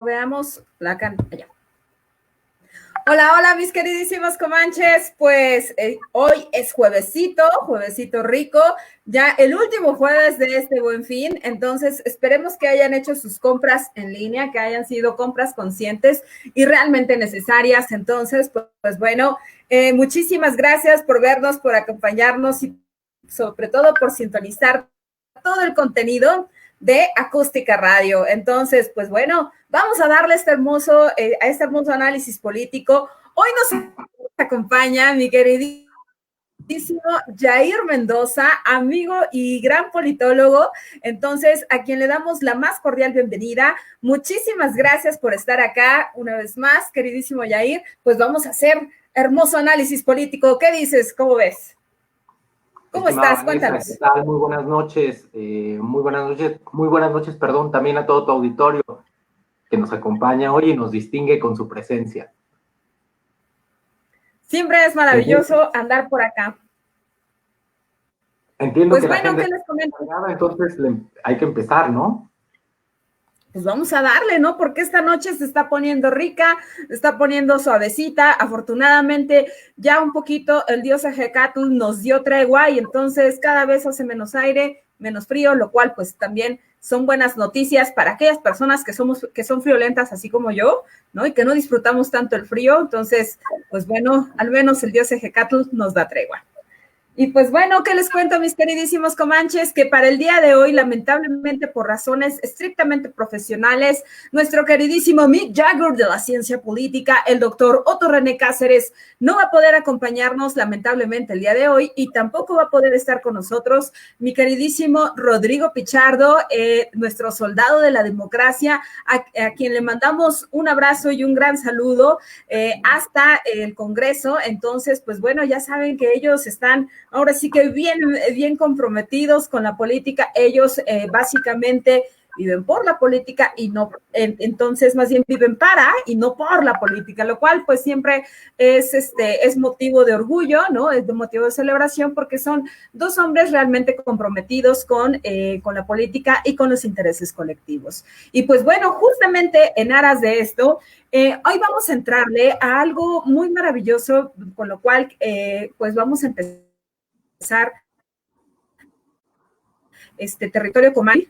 veamos la cantidad. Hola, hola, mis queridísimos comanches. Pues hoy es juevesito rico, ya el último jueves de este Buen Fin. Entonces, esperemos que hayan hecho sus compras en línea, que hayan sido compras conscientes y realmente necesarias. Entonces, pues bueno, muchísimas gracias por vernos, por acompañarnos y sobre todo por sintonizar todo el contenido de Acústica Radio. Entonces, pues bueno, vamos a darle a este hermoso análisis político. Hoy nos acompaña mi queridísimo Jair Mendoza, amigo y gran politólogo. Entonces, a quien le damos la más cordial bienvenida. Muchísimas gracias por estar acá una vez más, queridísimo Jair. Pues vamos a hacer hermoso análisis político. ¿Qué dices? ¿Cómo ves? ¿Cómo estás? Cuéntanos. ¿Qué tal? Muy buenas noches, perdón, también a todo tu auditorio que nos acompaña hoy y nos distingue con su presencia. Siempre es maravilloso andar por acá. Entiendo pues que bueno, la gente ¿qué les comento? Entonces hay que empezar, ¿no? Pues vamos a darle, ¿no? Porque esta noche se está poniendo rica, se está poniendo suavecita. Afortunadamente, ya un poquito el dios Ejecatl nos dio tregua y entonces cada vez hace menos aire, menos frío, lo cual pues también son buenas noticias para aquellas personas que son friolentas así como yo, ¿no? Y que no disfrutamos tanto el frío. Entonces, pues bueno, al menos el dios Ejecatl nos da tregua. Y pues bueno, ¿qué les cuento, mis queridísimos comanches? Que para el día de hoy, lamentablemente por razones estrictamente profesionales, nuestro queridísimo Mick Jagger de la ciencia política, el doctor Otto René Cáceres, no va a poder acompañarnos lamentablemente el día de hoy y tampoco va a poder estar con nosotros mi queridísimo Rodrigo Pichardo, nuestro soldado de la democracia, a quien le mandamos un abrazo y un gran saludo hasta el Congreso. Entonces, pues bueno, ya saben que ellos están ahora sí que bien comprometidos con la política. Ellos básicamente viven por la política y no, entonces más bien viven para y no por la política, lo cual pues siempre es motivo de orgullo, ¿no? Es de motivo de celebración porque son dos hombres realmente comprometidos con la política y con los intereses colectivos. Y pues bueno, justamente en aras de esto, hoy vamos a entrarle a algo muy maravilloso, con lo cual pues vamos a empezar territorio Comay.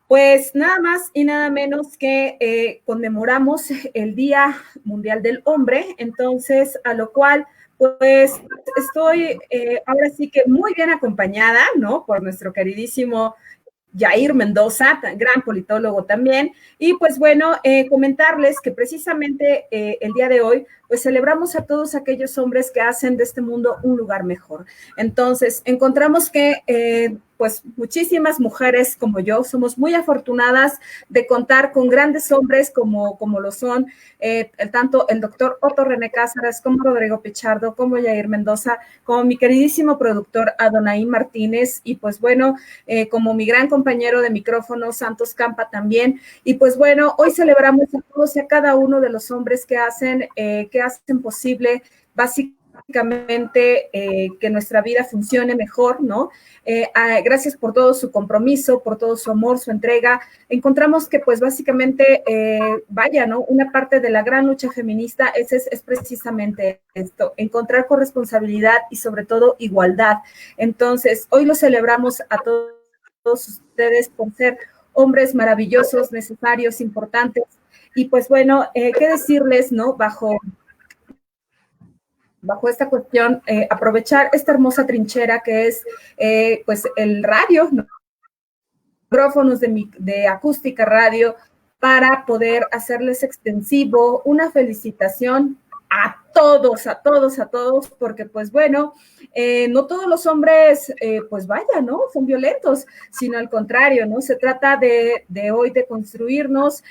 Pues nada más y nada menos que conmemoramos el Día Mundial del Hombre. Entonces, a lo cual pues estoy ahora sí que muy bien acompañada, ¿no? Por nuestro queridísimo Jair Mendoza, gran politólogo también. Y pues bueno, comentarles que precisamente el día de hoy, pues celebramos a todos aquellos hombres que hacen de este mundo un lugar mejor. Entonces, encontramos que pues muchísimas mujeres como yo somos muy afortunadas de contar con grandes hombres como lo son tanto el doctor Otto René Cáceres, como Rodrigo Pichardo, como Jair Mendoza, como mi queridísimo productor Adonai Martínez, y pues bueno, como mi gran compañero de micrófono Santos Campa también. Y pues bueno, hoy celebramos a todos y a cada uno de los hombres que hacen posible básicamente que nuestra vida funcione mejor, ¿no? Gracias por todo su compromiso, por todo su amor, su entrega. Encontramos que pues básicamente, ¿no? Una parte de la gran lucha feminista es precisamente esto, encontrar corresponsabilidad y sobre todo igualdad. Entonces, hoy lo celebramos a todos ustedes por ser hombres maravillosos, necesarios, importantes. Y pues bueno, ¿qué decirles, no? Bajo esta cuestión, aprovechar esta hermosa trinchera que es pues el radio, ¿no? Micrófonos de Acústica Radio, para poder hacerles extensivo una felicitación a todos, porque pues bueno, no todos los hombres pues vaya, ¿no? Son violentos, sino al contrario, ¿no? Se trata de hoy de construirnos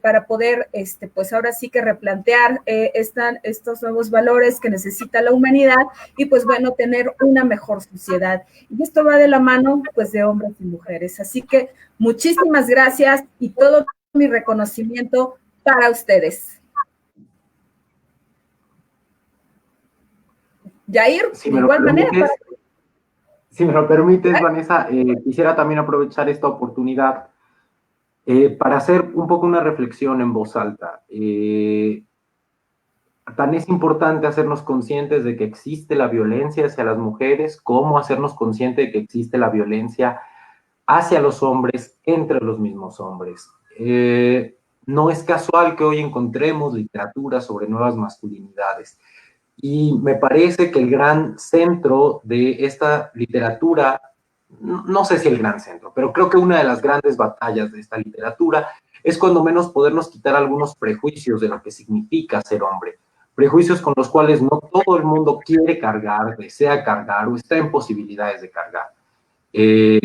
para poder, pues ahora sí que replantear estos nuevos valores que necesita la humanidad y pues bueno, tener una mejor sociedad. Y esto va de la mano pues de hombres y mujeres. Así que muchísimas gracias y todo mi reconocimiento para ustedes. Jair, de igual manera. Si me lo permites, Vanessa, quisiera también aprovechar esta oportunidad Para hacer un poco una reflexión en voz alta, tan es importante hacernos conscientes de que existe la violencia hacia las mujeres, como hacernos conscientes de que existe la violencia hacia los hombres, entre los mismos hombres. No es casual que hoy encontremos literatura sobre nuevas masculinidades. Y me parece que el gran centro de esta literatura, no sé si el gran centro, pero creo que una de las grandes batallas de esta literatura es cuando menos podernos quitar algunos prejuicios de lo que significa ser hombre. Prejuicios con los cuales no todo el mundo quiere cargar, desea cargar o está en posibilidades de cargar.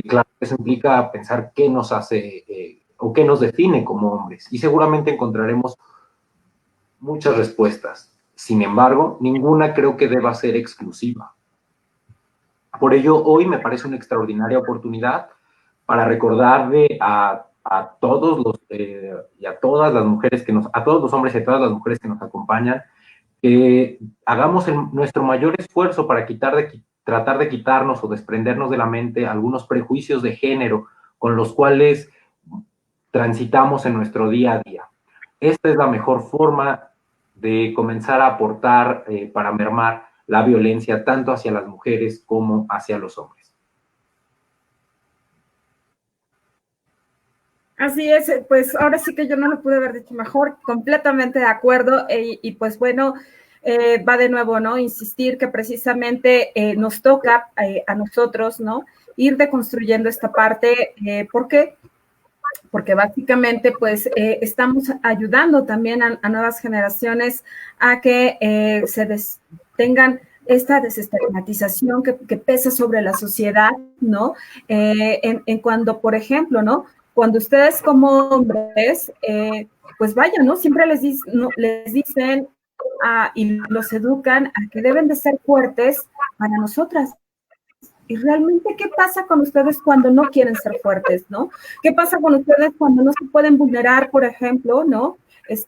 Claro, eso implica pensar qué nos hace o qué nos define como hombres. Y seguramente encontraremos muchas respuestas. Sin embargo, ninguna creo que deba ser exclusiva. Por ello, hoy me parece una extraordinaria oportunidad para recordarle a todos los y a todas las mujeres a todos los hombres y a todas las mujeres que nos acompañan, que hagamos nuestro mayor esfuerzo para tratar de quitarnos o desprendernos de la mente algunos prejuicios de género con los cuales transitamos en nuestro día a día. Esta es la mejor forma de comenzar a aportar para mermar la violencia tanto hacia las mujeres como hacia los hombres. Así es, pues ahora sí que yo no lo pude haber dicho mejor, completamente de acuerdo, y pues bueno, va de nuevo, ¿no? Insistir que precisamente nos toca a nosotros, ¿no? Ir deconstruyendo esta parte, ¿por qué? Porque básicamente pues estamos ayudando también a nuevas generaciones a que tengan esta desestigmatización que pesa sobre la sociedad, ¿no? En cuando, por ejemplo, ¿no? Cuando ustedes como hombres, pues vaya, ¿no? Siempre les dicen y los educan a que deben de ser fuertes para nosotras. Y realmente, ¿qué pasa con ustedes cuando no quieren ser fuertes, no? ¿Qué pasa con ustedes cuando no se pueden vulnerar, por ejemplo, no?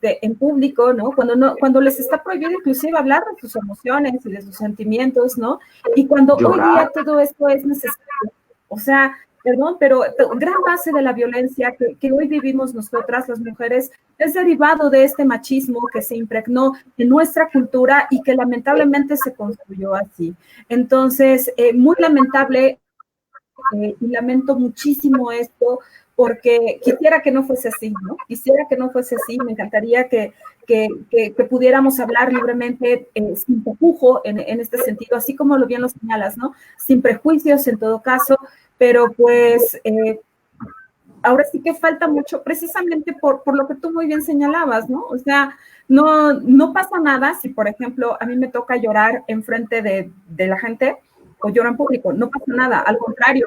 En público, ¿no? Cuando les está prohibido inclusive hablar de sus emociones y de sus sentimientos, ¿no? Y cuando hoy día todo esto es necesario. O sea, perdón, pero gran base de la violencia que hoy vivimos nosotras, las mujeres, es derivado de este machismo que se impregnó en nuestra cultura y que lamentablemente se construyó así. Entonces, muy lamentable, y lamento muchísimo esto, porque quisiera que no fuese así, ¿no? Quisiera que no fuese así, me encantaría que pudiéramos hablar libremente, sin tapujo en este sentido, así como lo bien lo señalas, ¿no? Sin prejuicios en todo caso, pero pues ahora sí que falta mucho, precisamente por lo que tú muy bien señalabas, ¿no? O sea, no pasa nada si, por ejemplo, a mí me toca llorar enfrente de la gente o lloro en público, no pasa nada, al contrario,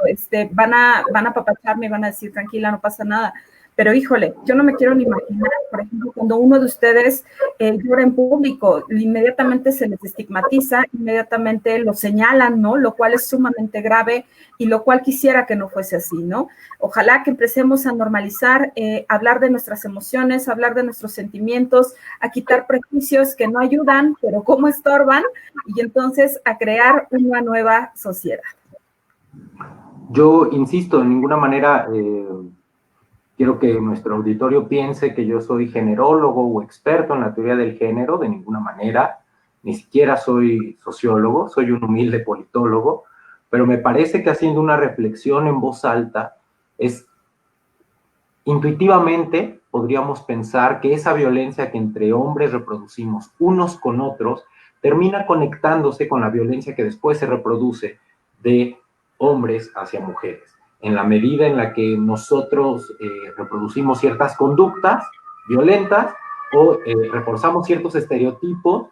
van a apapacharme, van a decir, tranquila, no pasa nada. Pero híjole, yo no me quiero ni imaginar, por ejemplo, cuando uno de ustedes llora en público, inmediatamente se les estigmatiza, inmediatamente lo señalan, ¿no? Lo cual es sumamente grave y lo cual quisiera que no fuese así, ¿no? Ojalá que empecemos a normalizar, hablar de nuestras emociones, hablar de nuestros sentimientos, a quitar prejuicios que no ayudan, pero como estorban, y entonces a crear una nueva sociedad. Yo insisto, de ninguna manera quiero que nuestro auditorio piense que yo soy generólogo o experto en la teoría del género, de ninguna manera, ni siquiera soy sociólogo, soy un humilde politólogo, pero me parece que haciendo una reflexión en voz alta, intuitivamente podríamos pensar que esa violencia que entre hombres reproducimos unos con otros, termina conectándose con la violencia que después se reproduce de hombres hacia mujeres. En la medida en la que nosotros reproducimos ciertas conductas violentas o reforzamos ciertos estereotipos,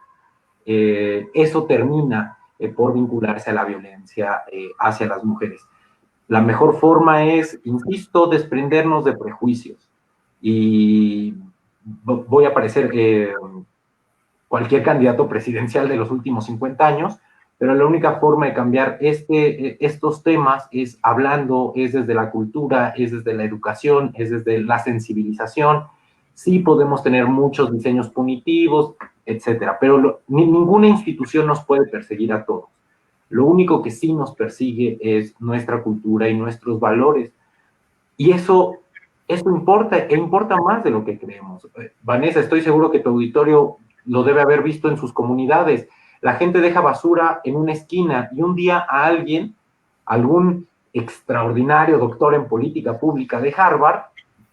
eso termina por vincularse a la violencia hacia las mujeres. La mejor forma es, insisto, desprendernos de prejuicios. Y voy a parecer cualquier candidato presidencial de los últimos 50 años, pero la única forma de cambiar estos temas es hablando, es desde la cultura, es desde la educación, es desde la sensibilización. Sí podemos tener muchos diseños punitivos, etcétera, pero ninguna institución nos puede perseguir a todos. Lo único que sí nos persigue es nuestra cultura y nuestros valores. Y eso Eso importa, e importa más de lo que creemos. Vanessa, estoy seguro que tu auditorio lo debe haber visto en sus comunidades. La gente deja basura en una esquina y un día a alguien, algún extraordinario doctor en política pública de Harvard,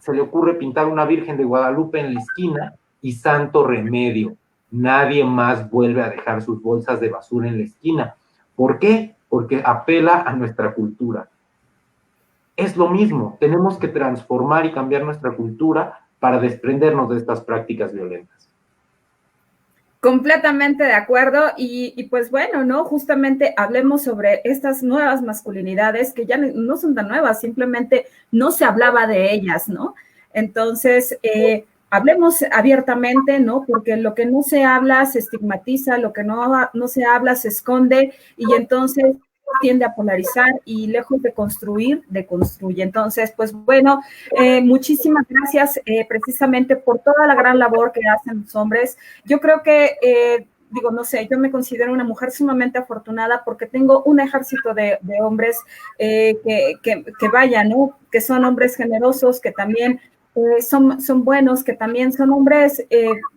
se le ocurre pintar una Virgen de Guadalupe en la esquina y santo remedio. Nadie más vuelve a dejar sus bolsas de basura en la esquina. ¿Por qué? Porque apela a nuestra cultura. Es lo mismo, tenemos que transformar y cambiar nuestra cultura para desprendernos de estas prácticas violentas. Completamente de acuerdo y pues bueno, ¿no? Justamente hablemos sobre estas nuevas masculinidades que ya no son tan nuevas, simplemente no se hablaba de ellas, ¿no? Entonces, hablemos abiertamente, ¿no? Porque lo que no se habla se estigmatiza, lo que no se habla se esconde y entonces tiende a polarizar y lejos de construir, deconstruye. Entonces, pues bueno, muchísimas gracias precisamente por toda la gran labor que hacen los hombres. Yo creo que, digo, no sé, yo me considero una mujer sumamente afortunada porque tengo un ejército de hombres que vayan, ¿no? Que son hombres generosos, que también son buenos, que también son hombres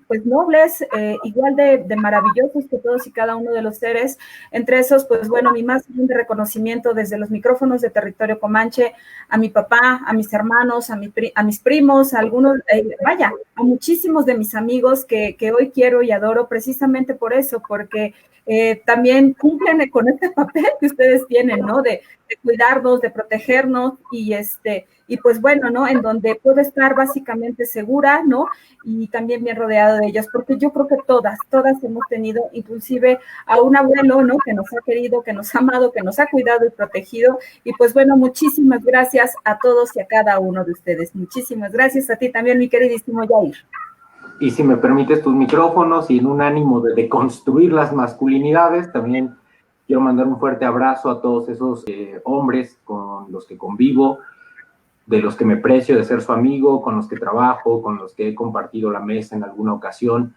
pues nobles, igual de maravillosos que todos y cada uno de los seres. Entre esos, pues bueno, mi más grande reconocimiento desde los micrófonos de Territorio Comanche, a mi papá, a mis hermanos, a mis primos, a algunos, vaya, a muchísimos de mis amigos que hoy quiero y adoro precisamente por eso, porque también cumplen con este papel que ustedes tienen, ¿no? De cuidarnos, de protegernos y pues bueno, ¿no? En donde puedo estar básicamente segura, ¿no? Y también bien rodeado de ellas, porque yo creo que todas hemos tenido, inclusive a un abuelo, ¿no? Que nos ha querido, que nos ha amado, que nos ha cuidado y protegido. Y pues bueno, muchísimas gracias a todos y a cada uno de ustedes. Muchísimas gracias a ti también, mi queridísimo Yair. Y si me permites tus micrófonos y en un ánimo de deconstruir las masculinidades, también quiero mandar un fuerte abrazo a todos esos hombres con los que convivo, de los que me precio de ser su amigo, con los que trabajo, con los que he compartido la mesa en alguna ocasión.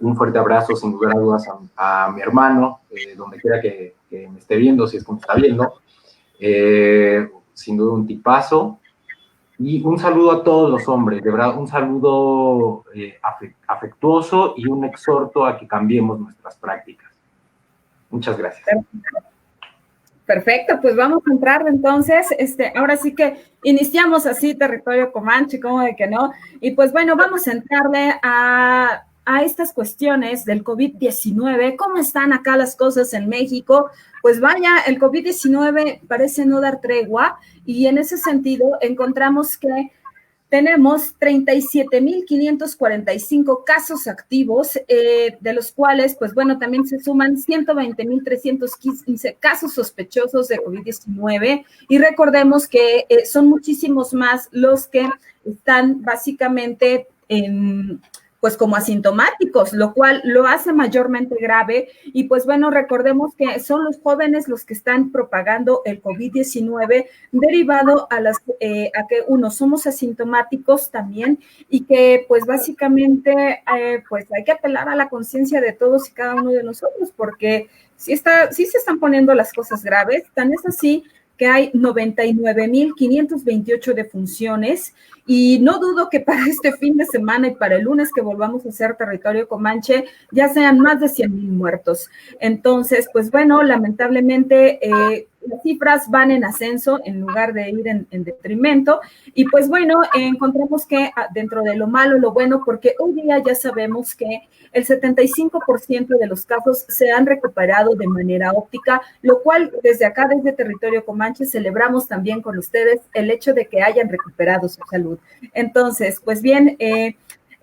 Un fuerte abrazo, sin lugar a dudas, a mi hermano, donde quiera que me esté viendo, si es que me está viendo. Sin duda un tipazo. Y un saludo a todos los hombres, de verdad, un saludo afectuoso y un exhorto a que cambiemos nuestras prácticas. Muchas gracias. Perfecto, pues vamos a entrar entonces, ahora sí que iniciamos así Territorio Comanche, como de que no, y pues bueno, vamos a entrarle a estas cuestiones del COVID-19, ¿cómo están acá las cosas en México? Pues vaya, el COVID-19 parece no dar tregua y en ese sentido encontramos que tenemos 37,545 casos activos, de los cuales, pues bueno, también se suman 120,315 casos sospechosos de COVID-19 y recordemos que son muchísimos más los que están básicamente pues como asintomáticos, lo cual lo hace mayormente grave y pues bueno, recordemos que son los jóvenes los que están propagando el COVID-19 derivado a que somos asintomáticos también y que pues básicamente pues hay que apelar a la conciencia de todos y cada uno de nosotros porque sí se están poniendo las cosas graves, tan es así que hay 99,528 defunciones y no dudo que para este fin de semana y para el lunes que volvamos a hacer Territorio Comanche ya sean más de 100,000 muertos. Entonces, pues bueno, lamentablemente las cifras van en ascenso en lugar de ir en detrimento y pues bueno, encontramos que dentro de lo malo, lo bueno, porque hoy día ya sabemos que el 75% de los casos se han recuperado de manera óptica, lo cual desde acá, desde Territorio Comanche, celebramos también con ustedes el hecho de que hayan recuperado su salud. Entonces, pues bien,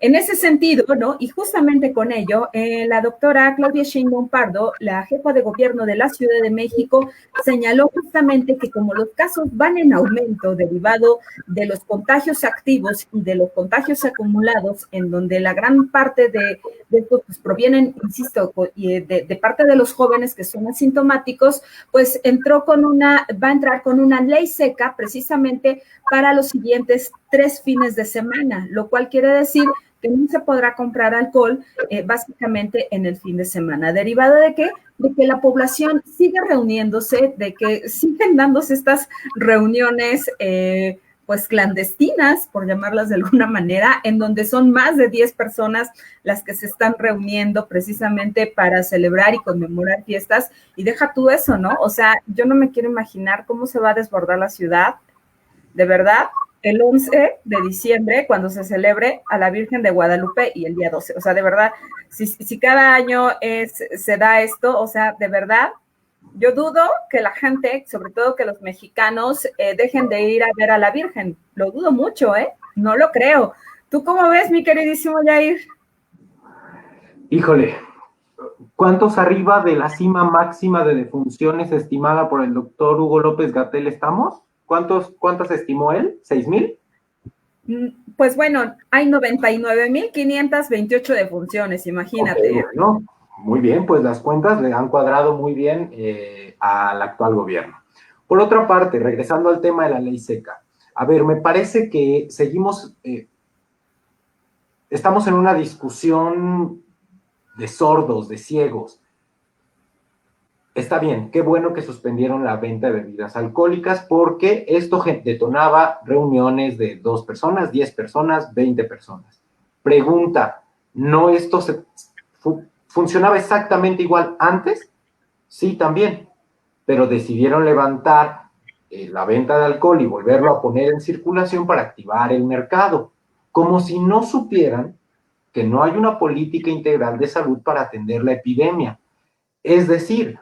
en ese sentido, ¿no? Y justamente con ello, la doctora Claudia Sheinbaum Pardo, la jefa de gobierno de la Ciudad de México, señaló justamente que como los casos van en aumento derivado de los contagios activos y de los contagios acumulados, en donde la gran parte de estos pues, provienen, insisto, de parte de los jóvenes que son asintomáticos, pues va a entrar con una ley seca precisamente para los siguientes 3 fines de semana, lo cual quiere decir que no se podrá comprar alcohol básicamente en el fin de semana. ¿Derivado de qué? De que la población sigue reuniéndose, de que siguen dándose estas reuniones pues clandestinas, por llamarlas de alguna manera, en donde son más de 10 personas las que se están reuniendo precisamente para celebrar y conmemorar fiestas. Y deja tú eso, ¿no? O sea, yo no me quiero imaginar cómo se va a desbordar la ciudad, de verdad, el 11 de diciembre, cuando se celebre a la Virgen de Guadalupe y el día 12. O sea, de verdad, si cada año se da esto, o sea, de verdad, yo dudo que la gente, sobre todo que los mexicanos, dejen de ir a ver a la Virgen. Lo dudo mucho, ¿eh? No lo creo. ¿Tú cómo ves, mi queridísimo Jair? Híjole, ¿cuántos arriba de la cima máxima de defunciones estimada por el doctor Hugo López-Gatell estamos? ¿Cuántas estimó él? ¿6,000? Pues bueno, hay 99,528 defunciones, imagínate. Okay, bueno, muy bien, pues las cuentas le han cuadrado muy bien al actual gobierno. Por otra parte, regresando al tema de la ley seca, a ver, me parece que estamos en una discusión de sordos, de ciegos. Está bien, qué bueno que suspendieron la venta de bebidas alcohólicas porque esto detonaba reuniones de 2 personas, 10 personas, 20 personas. Pregunta, ¿no esto funcionaba exactamente igual antes? Sí, también, pero decidieron levantar la venta de alcohol y volverlo a poner en circulación para activar el mercado, como si no supieran que no hay una política integral de salud para atender la epidemia. Es decir,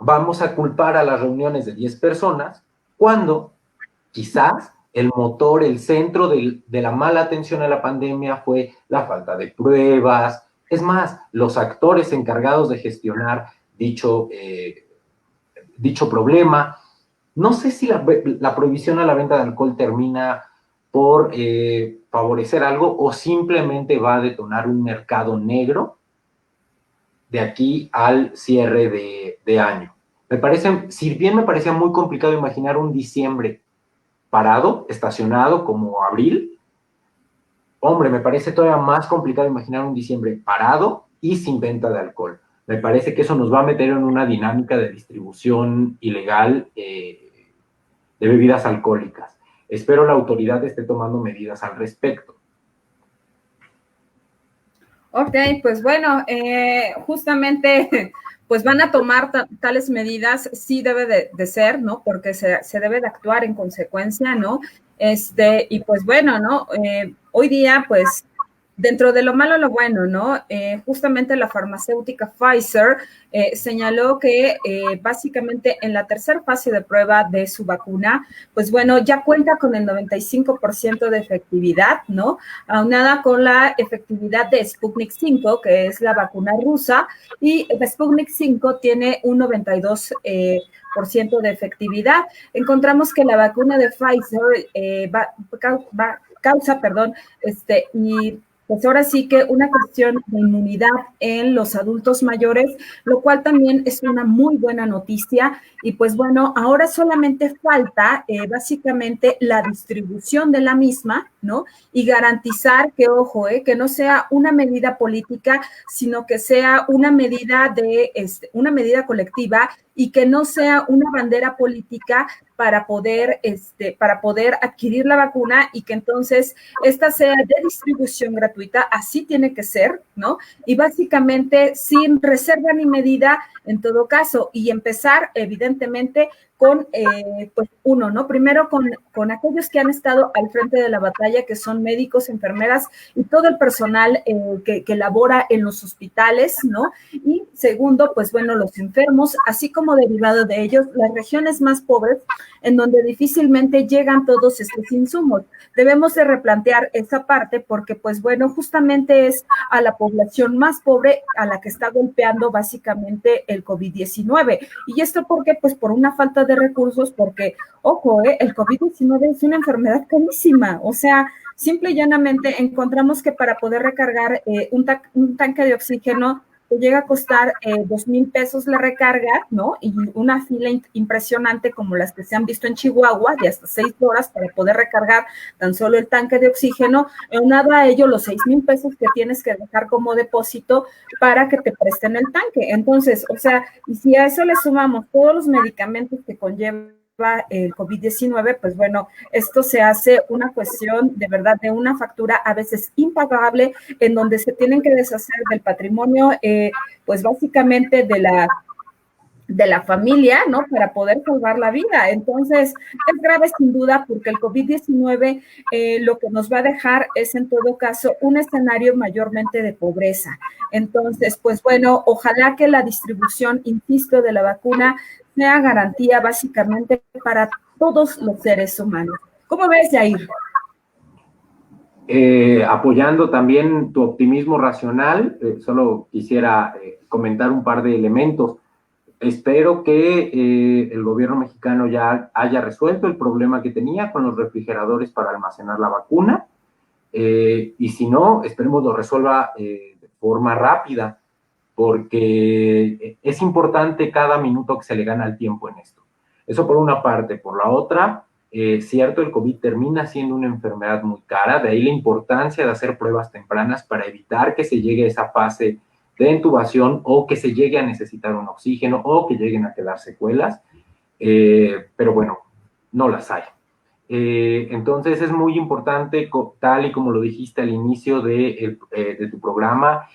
vamos a culpar a las reuniones de 10 personas cuando quizás el motor, el centro de la mala atención a la pandemia fue la falta de pruebas. Es más, los actores encargados de gestionar dicho problema. No sé si la prohibición a la venta de alcohol termina por favorecer algo o simplemente va a detonar un mercado negro de aquí al cierre de año. Si bien me parecía muy complicado imaginar un diciembre parado, estacionado como abril, hombre, me parece todavía más complicado imaginar un diciembre parado y sin venta de alcohol. Me parece que eso nos va a meter en una dinámica de distribución ilegal de bebidas alcohólicas. Espero la autoridad esté tomando medidas al respecto. Ok, pues bueno, justamente pues van a tomar tales medidas, sí debe de ser, ¿no? Porque se debe de actuar en consecuencia, ¿no? Y pues bueno, ¿no? Hoy día, pues, dentro de lo malo, lo bueno, ¿no? Justamente la farmacéutica Pfizer señaló que básicamente en la tercera fase de prueba de su vacuna, pues bueno, ya cuenta con el 95% de efectividad, ¿no? Aunada con la efectividad de Sputnik 5, que es la vacuna rusa, y Sputnik 5 tiene un 92% de efectividad. Encontramos que la vacuna de Pfizer causa, y pues ahora sí que una cuestión de inmunidad en los adultos mayores, lo cual también es una muy buena noticia. Y pues bueno, ahora solamente falta básicamente la distribución de la misma, ¿no? Y garantizar que, ojo, que no sea una medida política, sino que sea una medida una medida colectiva y que no sea una bandera política para poder adquirir la vacuna y que entonces esta sea de distribución gratuita, así tiene que ser, ¿no? Y básicamente sin reserva ni medida en todo caso, y empezar evidentemente con, pues uno, ¿no? Primero con aquellos que han estado al frente de la batalla, que son médicos, enfermeras y todo el personal que labora en los hospitales, ¿no? Y segundo, pues bueno, los enfermos, así como derivado de ellos, las regiones más pobres, en donde difícilmente llegan todos estos insumos. Debemos de replantear esa parte porque, pues bueno, justamente es a la población más pobre a la que está golpeando básicamente el COVID-19. ¿Y esto por qué? Pues por una falta de recursos, porque, ojo, el COVID-19 es una enfermedad carísima, o sea, simple y llanamente encontramos que para poder recargar un tanque de oxígeno te llega a costar 2,000 pesos la recarga, ¿no? Y una fila impresionante como las que se han visto en Chihuahua, de hasta 6 horas para poder recargar tan solo el tanque de oxígeno, aunado a ello los 6,000 pesos que tienes que dejar como depósito para que te presten el tanque. Entonces, o sea, y si a eso le sumamos todos los medicamentos que conlleva el COVID-19, pues bueno, esto se hace una cuestión de verdad de una factura a veces impagable, en donde se tienen que deshacer del patrimonio, pues básicamente de la familia, ¿no? Para poder salvar la vida. Entonces, es grave sin duda porque el COVID-19 lo que nos va a dejar es en todo caso un escenario mayormente de pobreza. Entonces, pues bueno, ojalá que la distribución, insisto, de la vacuna sea garantía básicamente para todos los seres humanos. ¿Cómo ves, Jair? Apoyando también tu optimismo racional, solo quisiera comentar un par de elementos. Espero que el gobierno mexicano ya haya resuelto el problema que tenía con los refrigeradores para almacenar la vacuna, y si no, esperemos lo resuelva de forma rápida, porque es importante cada minuto que se le gana el tiempo en esto. Eso por una parte. Por la otra, cierto, el COVID termina siendo una enfermedad muy cara, de ahí la importancia de hacer pruebas tempranas para evitar que se llegue a esa fase de intubación o que se llegue a necesitar un oxígeno o que lleguen a quedar secuelas, pero bueno, no las hay. Entonces es muy importante, tal y como lo dijiste al inicio de tu programa,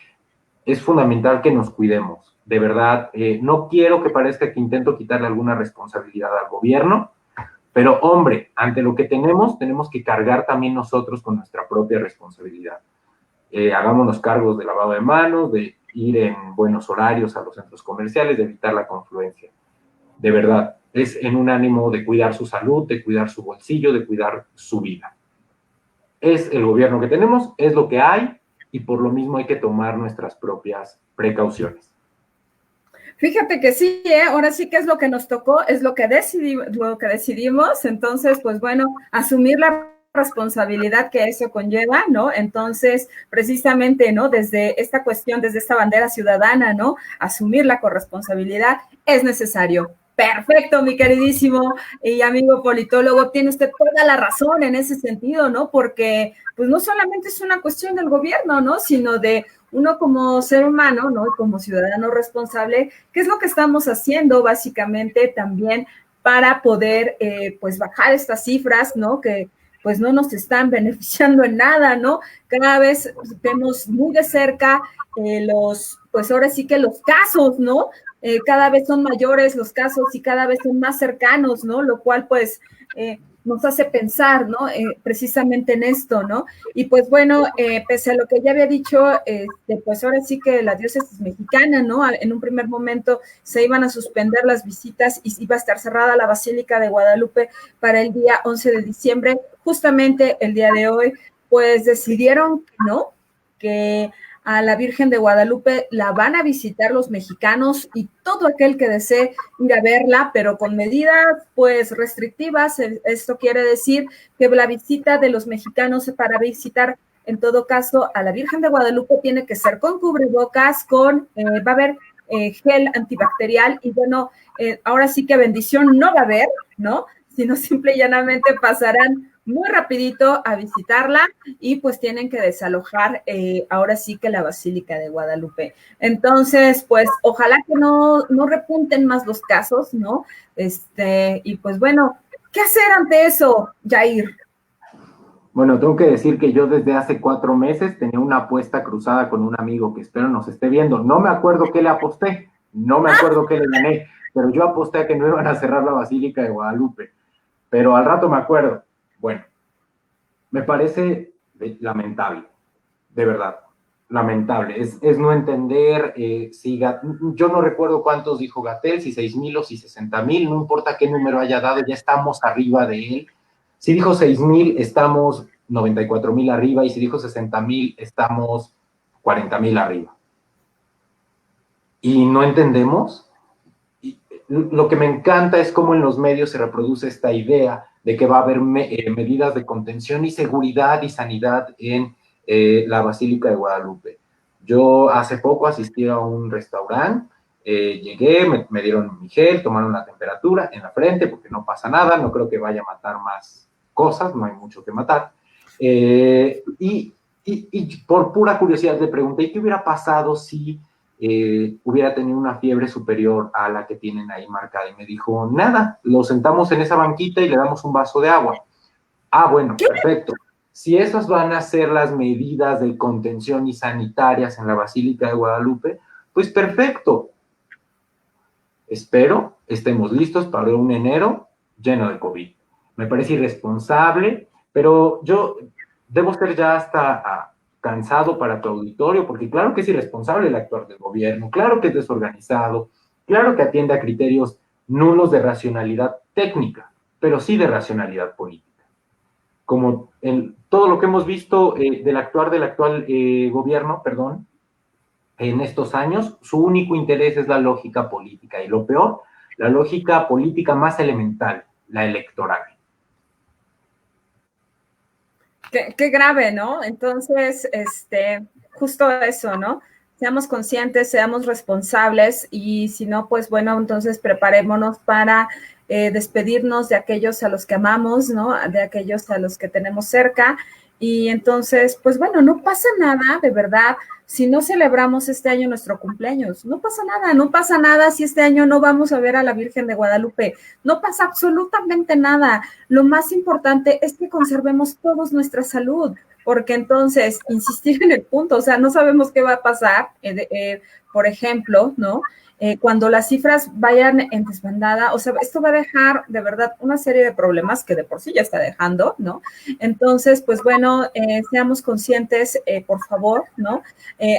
es fundamental que nos cuidemos. De verdad, no quiero que parezca que intento quitarle alguna responsabilidad al gobierno, pero hombre, ante lo que tenemos que cargar también nosotros con nuestra propia responsabilidad. Hagámonos cargos de lavado de manos, de ir en buenos horarios a los centros comerciales, de evitar la confluencia. De verdad, es en un ánimo de cuidar su salud, de cuidar su bolsillo, de cuidar su vida. Es el gobierno que tenemos, es lo que hay, y por lo mismo hay que tomar nuestras propias precauciones. Fíjate que sí, ahora sí que es lo que nos tocó, es lo que decidimos, entonces, pues bueno, asumir la responsabilidad que eso conlleva, ¿no? Entonces, precisamente, ¿no? Desde esta cuestión, desde esta bandera ciudadana, ¿no? Asumir la corresponsabilidad es necesario. Perfecto, mi queridísimo y amigo politólogo, tiene usted toda la razón en ese sentido, ¿no? Porque, pues no solamente es una cuestión del gobierno, ¿no? Sino de uno como ser humano, ¿no? Y como ciudadano responsable, ¿qué es lo que estamos haciendo básicamente también para poder, pues, bajar estas cifras, ¿no? Que pues no nos están beneficiando en nada, ¿no? Cada vez vemos muy de cerca pues ahora sí que los casos, ¿no? Cada vez son mayores los casos y cada vez son más cercanos, ¿no? Lo cual, pues, nos hace pensar, ¿no? Precisamente en esto, ¿no? Y pues bueno, pese a lo que ya había dicho, pues ahora sí que la diócesis mexicana, ¿no? En un primer momento se iban a suspender las visitas y iba a estar cerrada la Basílica de Guadalupe para el día 11 de diciembre. Justamente el día de hoy, pues decidieron que no, que a la Virgen de Guadalupe la van a visitar los mexicanos y todo aquel que desee ir a verla, pero con medidas pues restrictivas. Esto quiere decir que la visita de los mexicanos para visitar en todo caso a la Virgen de Guadalupe tiene que ser con cubrebocas, va a haber gel antibacterial y bueno, ahora sí que bendición no va a haber, ¿no? Sino simple y llanamente pasarán muy rapidito a visitarla y pues tienen que desalojar ahora sí que la Basílica de Guadalupe. Entonces, pues ojalá que no repunten más los casos, ¿no? Y pues bueno, ¿qué hacer ante eso, Jair? Bueno, tengo que decir que yo desde hace 4 meses tenía una apuesta cruzada con un amigo que espero nos esté viendo. No me acuerdo qué le aposté, no me acuerdo qué le gané, pero yo aposté a que no iban a cerrar la Basílica de Guadalupe. Pero al rato me acuerdo. Bueno, me parece lamentable, de verdad, lamentable. Es no entender yo no recuerdo cuántos dijo Gatell, si 6,000 o si 60,000, no importa qué número haya dado, ya estamos arriba de él. Si dijo 6,000, estamos 94,000 arriba, y si dijo 60,000, estamos 40,000 arriba. Y no entendemos. Y lo que me encanta es cómo en los medios se reproduce esta idea de que va a haber medidas de contención y seguridad y sanidad en la Basílica de Guadalupe. Yo hace poco asistí a un restaurante, llegué, me dieron mi gel, tomaron la temperatura en la frente porque no pasa nada, no creo que vaya a matar más cosas, no hay mucho que matar. Y por pura curiosidad le pregunté, ¿qué hubiera pasado si hubiera tenido una fiebre superior a la que tienen ahí marcada. Y me dijo, nada, lo sentamos en esa banquita y le damos un vaso de agua. Ah, bueno, perfecto. Si esas van a ser las medidas de contención y sanitarias en la Basílica de Guadalupe, pues perfecto. Espero estemos listos para un enero lleno de COVID. Me parece irresponsable, pero yo debo ser ya hasta cansado para tu auditorio, porque claro que es irresponsable el actuar del gobierno, claro que es desorganizado, claro que atiende a criterios nulos de racionalidad técnica, pero sí de racionalidad política. Como en todo lo que hemos visto del actual gobierno, perdón, en estos años, su único interés es la lógica política, y lo peor, la lógica política más elemental, la electoral. Qué grave, ¿no? Entonces, justo eso, ¿no? Seamos conscientes, seamos responsables y si no, pues bueno, entonces preparémonos para despedirnos de aquellos a los que amamos, ¿no? De aquellos a los que tenemos cerca. Y entonces, pues bueno, no pasa nada, de verdad, si no celebramos este año nuestro cumpleaños. No pasa nada, no pasa nada si este año no vamos a ver a la Virgen de Guadalupe. No pasa absolutamente nada. Lo más importante es que conservemos todos nuestra salud, porque entonces, insistir en el punto, o sea, no sabemos qué va a pasar, por ejemplo, ¿no? Cuando las cifras vayan en desbandada, o sea, esto va a dejar de verdad una serie de problemas que de por sí ya está dejando, ¿no? Entonces, pues bueno, seamos conscientes, por favor, ¿no?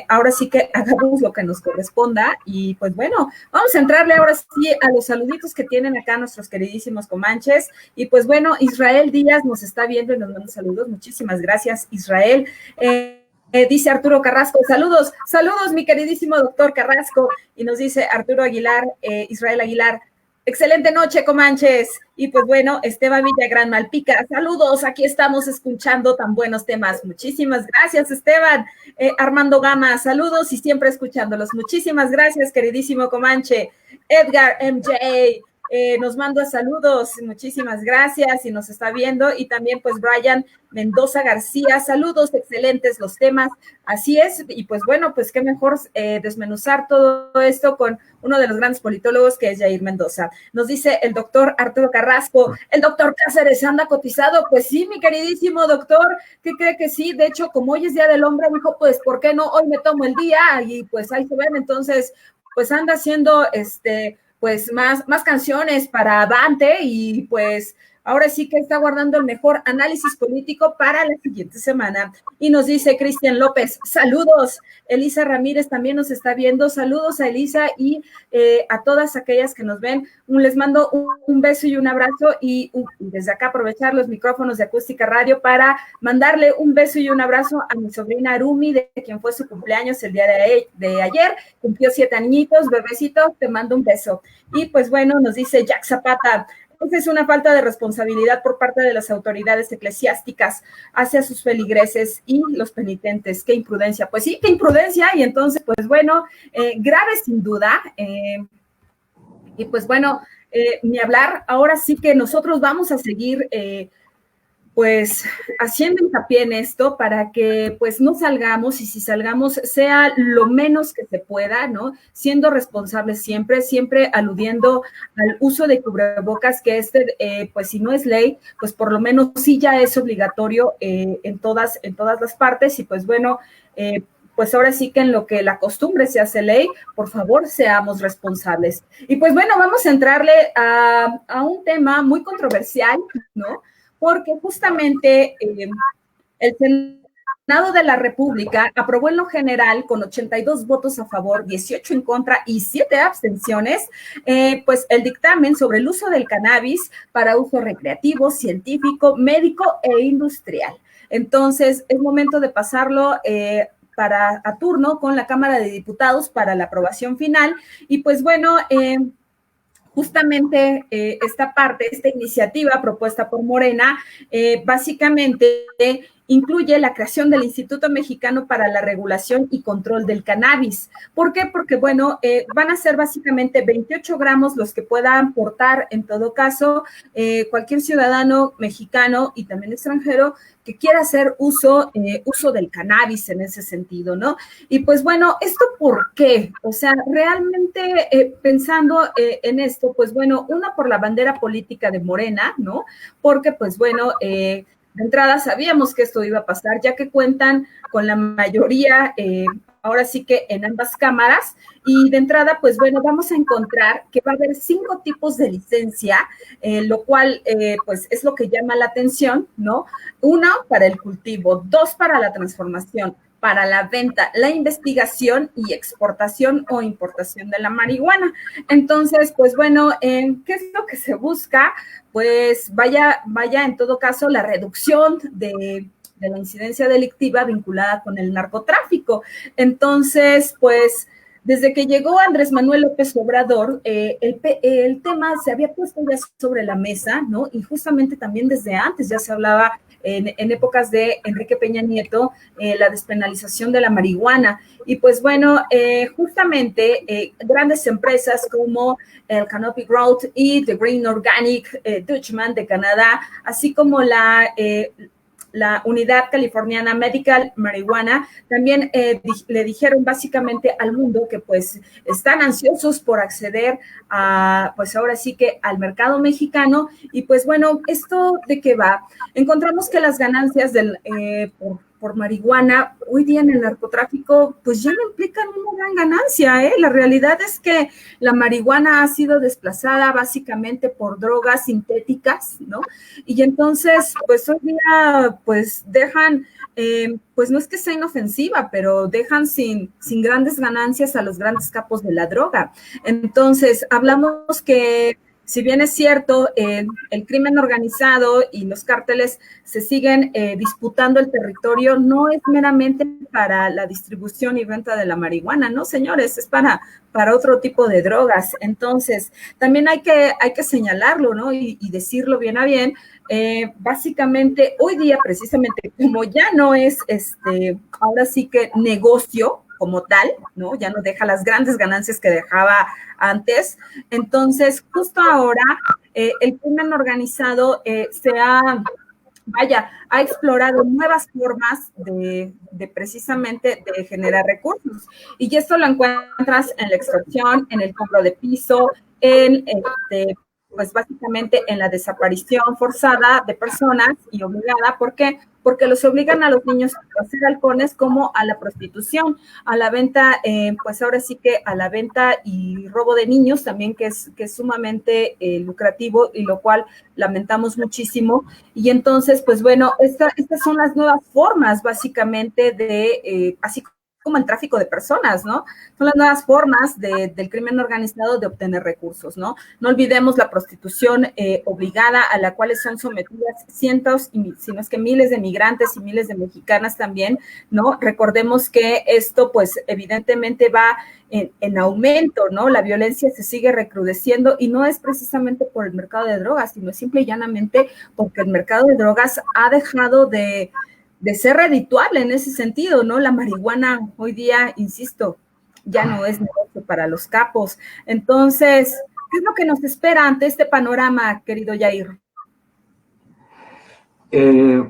Ahora sí que hagamos lo que nos corresponda y pues bueno, vamos a entrarle ahora sí a los saluditos que tienen acá nuestros queridísimos comanches y pues bueno, Israel Díaz nos está viendo y nos manda saludos, muchísimas gracias Israel. Dice Arturo Carrasco, saludos, mi queridísimo doctor Carrasco, y nos dice Arturo Aguilar, Israel Aguilar, excelente noche, comanches, y pues bueno, Esteban Villagrán Malpica, saludos, aquí estamos escuchando tan buenos temas, muchísimas gracias, Esteban. Armando Gama, saludos y siempre escuchándolos, muchísimas gracias, queridísimo comanche. Edgar MJ, nos manda saludos, muchísimas gracias y nos está viendo, y también pues Brian Mendoza García, saludos, excelentes los temas, así es, y pues bueno, pues qué mejor desmenuzar todo esto con uno de los grandes politólogos que es Jair Mendoza. Nos dice el doctor Arturo Carrasco, el doctor Cáceres anda cotizado, pues sí, mi queridísimo doctor, ¿qué cree que sí? De hecho, como hoy es Día del Hombre, dijo, pues, ¿por qué no? Hoy me tomo el día, y pues ahí se ven, entonces, pues anda haciendo, pues más canciones para Avante y pues ahora sí que está guardando el mejor análisis político para la siguiente semana. Y nos dice Cristian López, saludos. Elisa Ramírez también nos está viendo, saludos a Elisa y a todas aquellas que nos ven. Les mando un beso y un abrazo y desde acá aprovechar los micrófonos de Acústica Radio para mandarle un beso y un abrazo a mi sobrina Arumi, de quien fue su cumpleaños el día de ayer, cumplió 7 añitos, bebecito, te mando un beso. Y pues bueno, nos dice Jack Zapata, esa es una falta de responsabilidad por parte de las autoridades eclesiásticas hacia sus feligreses y los penitentes. ¡Qué imprudencia! Pues sí, qué imprudencia, y entonces, pues bueno, grave sin duda. Y pues bueno, ni hablar, ahora sí que nosotros vamos a seguir pues haciendo hincapié en esto para que pues no salgamos, y si salgamos sea lo menos que se pueda, ¿no? Siendo responsables siempre aludiendo al uso de cubrebocas, que pues si no es ley, pues por lo menos sí ya es obligatorio en todas las partes, y pues bueno, pues ahora sí que en lo que la costumbre se hace ley, por favor, seamos responsables. Y pues bueno, vamos a entrarle a un tema muy controversial, ¿no? Porque justamente el Senado de la República aprobó en lo general con 82 votos a favor, 18 en contra y 7 abstenciones, pues el dictamen sobre el uso del cannabis para uso recreativo, científico, médico e industrial. Entonces, es momento de pasarlo a turno con la Cámara de Diputados para la aprobación final. Y pues bueno, justamente esta iniciativa propuesta por Morena, básicamente incluye la creación del Instituto Mexicano para la Regulación y Control del Cannabis. ¿Por qué? Porque, bueno, van a ser básicamente 28 gramos los que puedan portar, en todo caso, cualquier ciudadano mexicano y también extranjero que quiera hacer uso del cannabis en ese sentido, ¿no? Y pues bueno, ¿esto por qué? O sea, realmente pensando en esto, pues bueno, uno por la bandera política de Morena, ¿no? Porque pues bueno, de entrada sabíamos que esto iba a pasar, ya que cuentan con la mayoría, ahora sí que en ambas cámaras, y de entrada, pues bueno, vamos a encontrar que va a haber 5 tipos de licencia, lo cual, pues es lo que llama la atención, ¿no? 1 para el cultivo, 2 para la transformación, para la venta, la investigación y exportación o importación de la marihuana. Entonces, pues bueno, ¿qué es lo que se busca? Pues vaya en todo caso la reducción de la incidencia delictiva vinculada con el narcotráfico. Entonces, pues desde que llegó Andrés Manuel López Obrador, el tema se había puesto ya sobre la mesa, ¿no? Y justamente también desde antes ya se hablaba en épocas de Enrique Peña Nieto, la despenalización de la marihuana. Y pues bueno, justamente grandes empresas como el Canopy Growth y The Green Organic Dutchman de Canadá, así como la Unidad Californiana Medical Marihuana, también le dijeron básicamente al mundo que pues están ansiosos por acceder a, pues ahora sí que al mercado mexicano. Y pues bueno, ¿esto de qué va? Encontramos que las ganancias por marihuana hoy día en el narcotráfico pues ya no implican una gran ganancia, ¿eh? La realidad es que la marihuana ha sido desplazada básicamente por drogas sintéticas, ¿no? Y entonces pues hoy día pues dejan, pues no es que sea inofensiva, pero dejan sin grandes ganancias a los grandes capos de la droga. Entonces hablamos que si bien es cierto, el crimen organizado y los cárteles se siguen disputando el territorio, no es meramente para la distribución y venta de la marihuana, ¿no, señores? Es para otro tipo de drogas. Entonces, también hay que señalarlo, ¿no? Y decirlo bien a bien. Básicamente, hoy día, precisamente, como ya no es, ahora sí que negocio como tal, ¿no? Ya no deja las grandes ganancias que dejaba antes. Entonces, justo ahora, el crimen organizado ha explorado nuevas formas de precisamente de generar recursos. Y esto lo encuentras en la extorsión, en el cobro de piso, en pues básicamente en la desaparición forzada de personas y obligada. ¿Por qué? Porque los obligan a los niños a ser halcones, como a la prostitución, a la venta, pues ahora sí que a la venta y robo de niños también, que es sumamente lucrativo, y lo cual lamentamos muchísimo. Y entonces, pues bueno, estas son las nuevas formas básicamente de, así como el tráfico de personas, ¿no? Son las nuevas formas del crimen organizado de obtener recursos, ¿no? No olvidemos la prostitución obligada, a la cual son sometidas cientos, si no es que miles de migrantes y miles de mexicanas también, ¿no? Recordemos que esto, pues, evidentemente va en aumento, ¿no? La violencia se sigue recrudeciendo, y no es precisamente por el mercado de drogas, sino simple y llanamente porque el mercado de drogas ha dejado de ser redituable en ese sentido, ¿no? La marihuana hoy día, insisto, ya no es negocio para los capos. Entonces, ¿qué es lo que nos espera ante este panorama, querido Yair?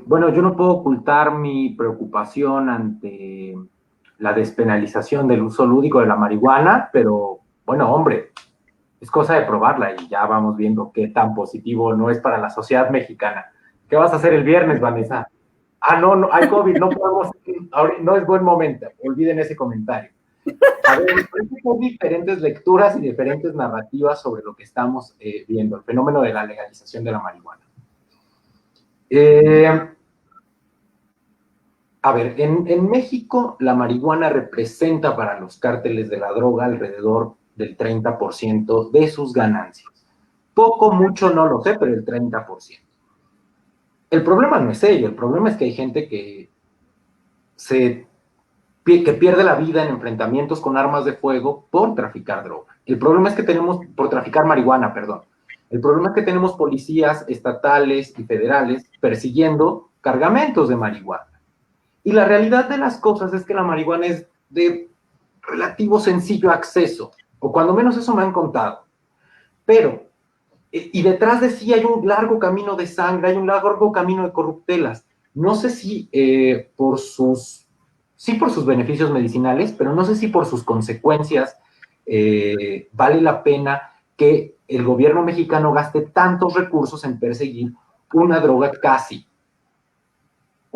Bueno, yo no puedo ocultar mi preocupación ante la despenalización del uso lúdico de la marihuana, pero bueno, hombre, es cosa de probarla y ya vamos viendo qué tan positivo no es para la sociedad mexicana. ¿Qué vas a hacer el viernes, Vanessa? No, hay COVID, no podemos, no es buen momento, olviden ese comentario. A ver, hay diferentes lecturas y diferentes narrativas sobre lo que estamos viendo, el fenómeno de la legalización de la marihuana. A ver, en México la marihuana representa para los cárteles de la droga alrededor del 30% de sus ganancias. Poco, mucho, no lo sé, pero el 30%. El problema no es ello, el problema es que hay gente que pierde la vida en enfrentamientos con armas de fuego por traficar droga. El problema es que por traficar marihuana, perdón. El problema es que tenemos policías estatales y federales persiguiendo cargamentos de marihuana. Y la realidad de las cosas es que la marihuana es de relativo sencillo acceso, o cuando menos eso me han contado. Pero, y detrás de sí hay un largo camino de sangre, hay un largo camino de corruptelas. No sé si por sus beneficios medicinales, pero no sé si por sus consecuencias vale la pena que el gobierno mexicano gaste tantos recursos en perseguir una droga casi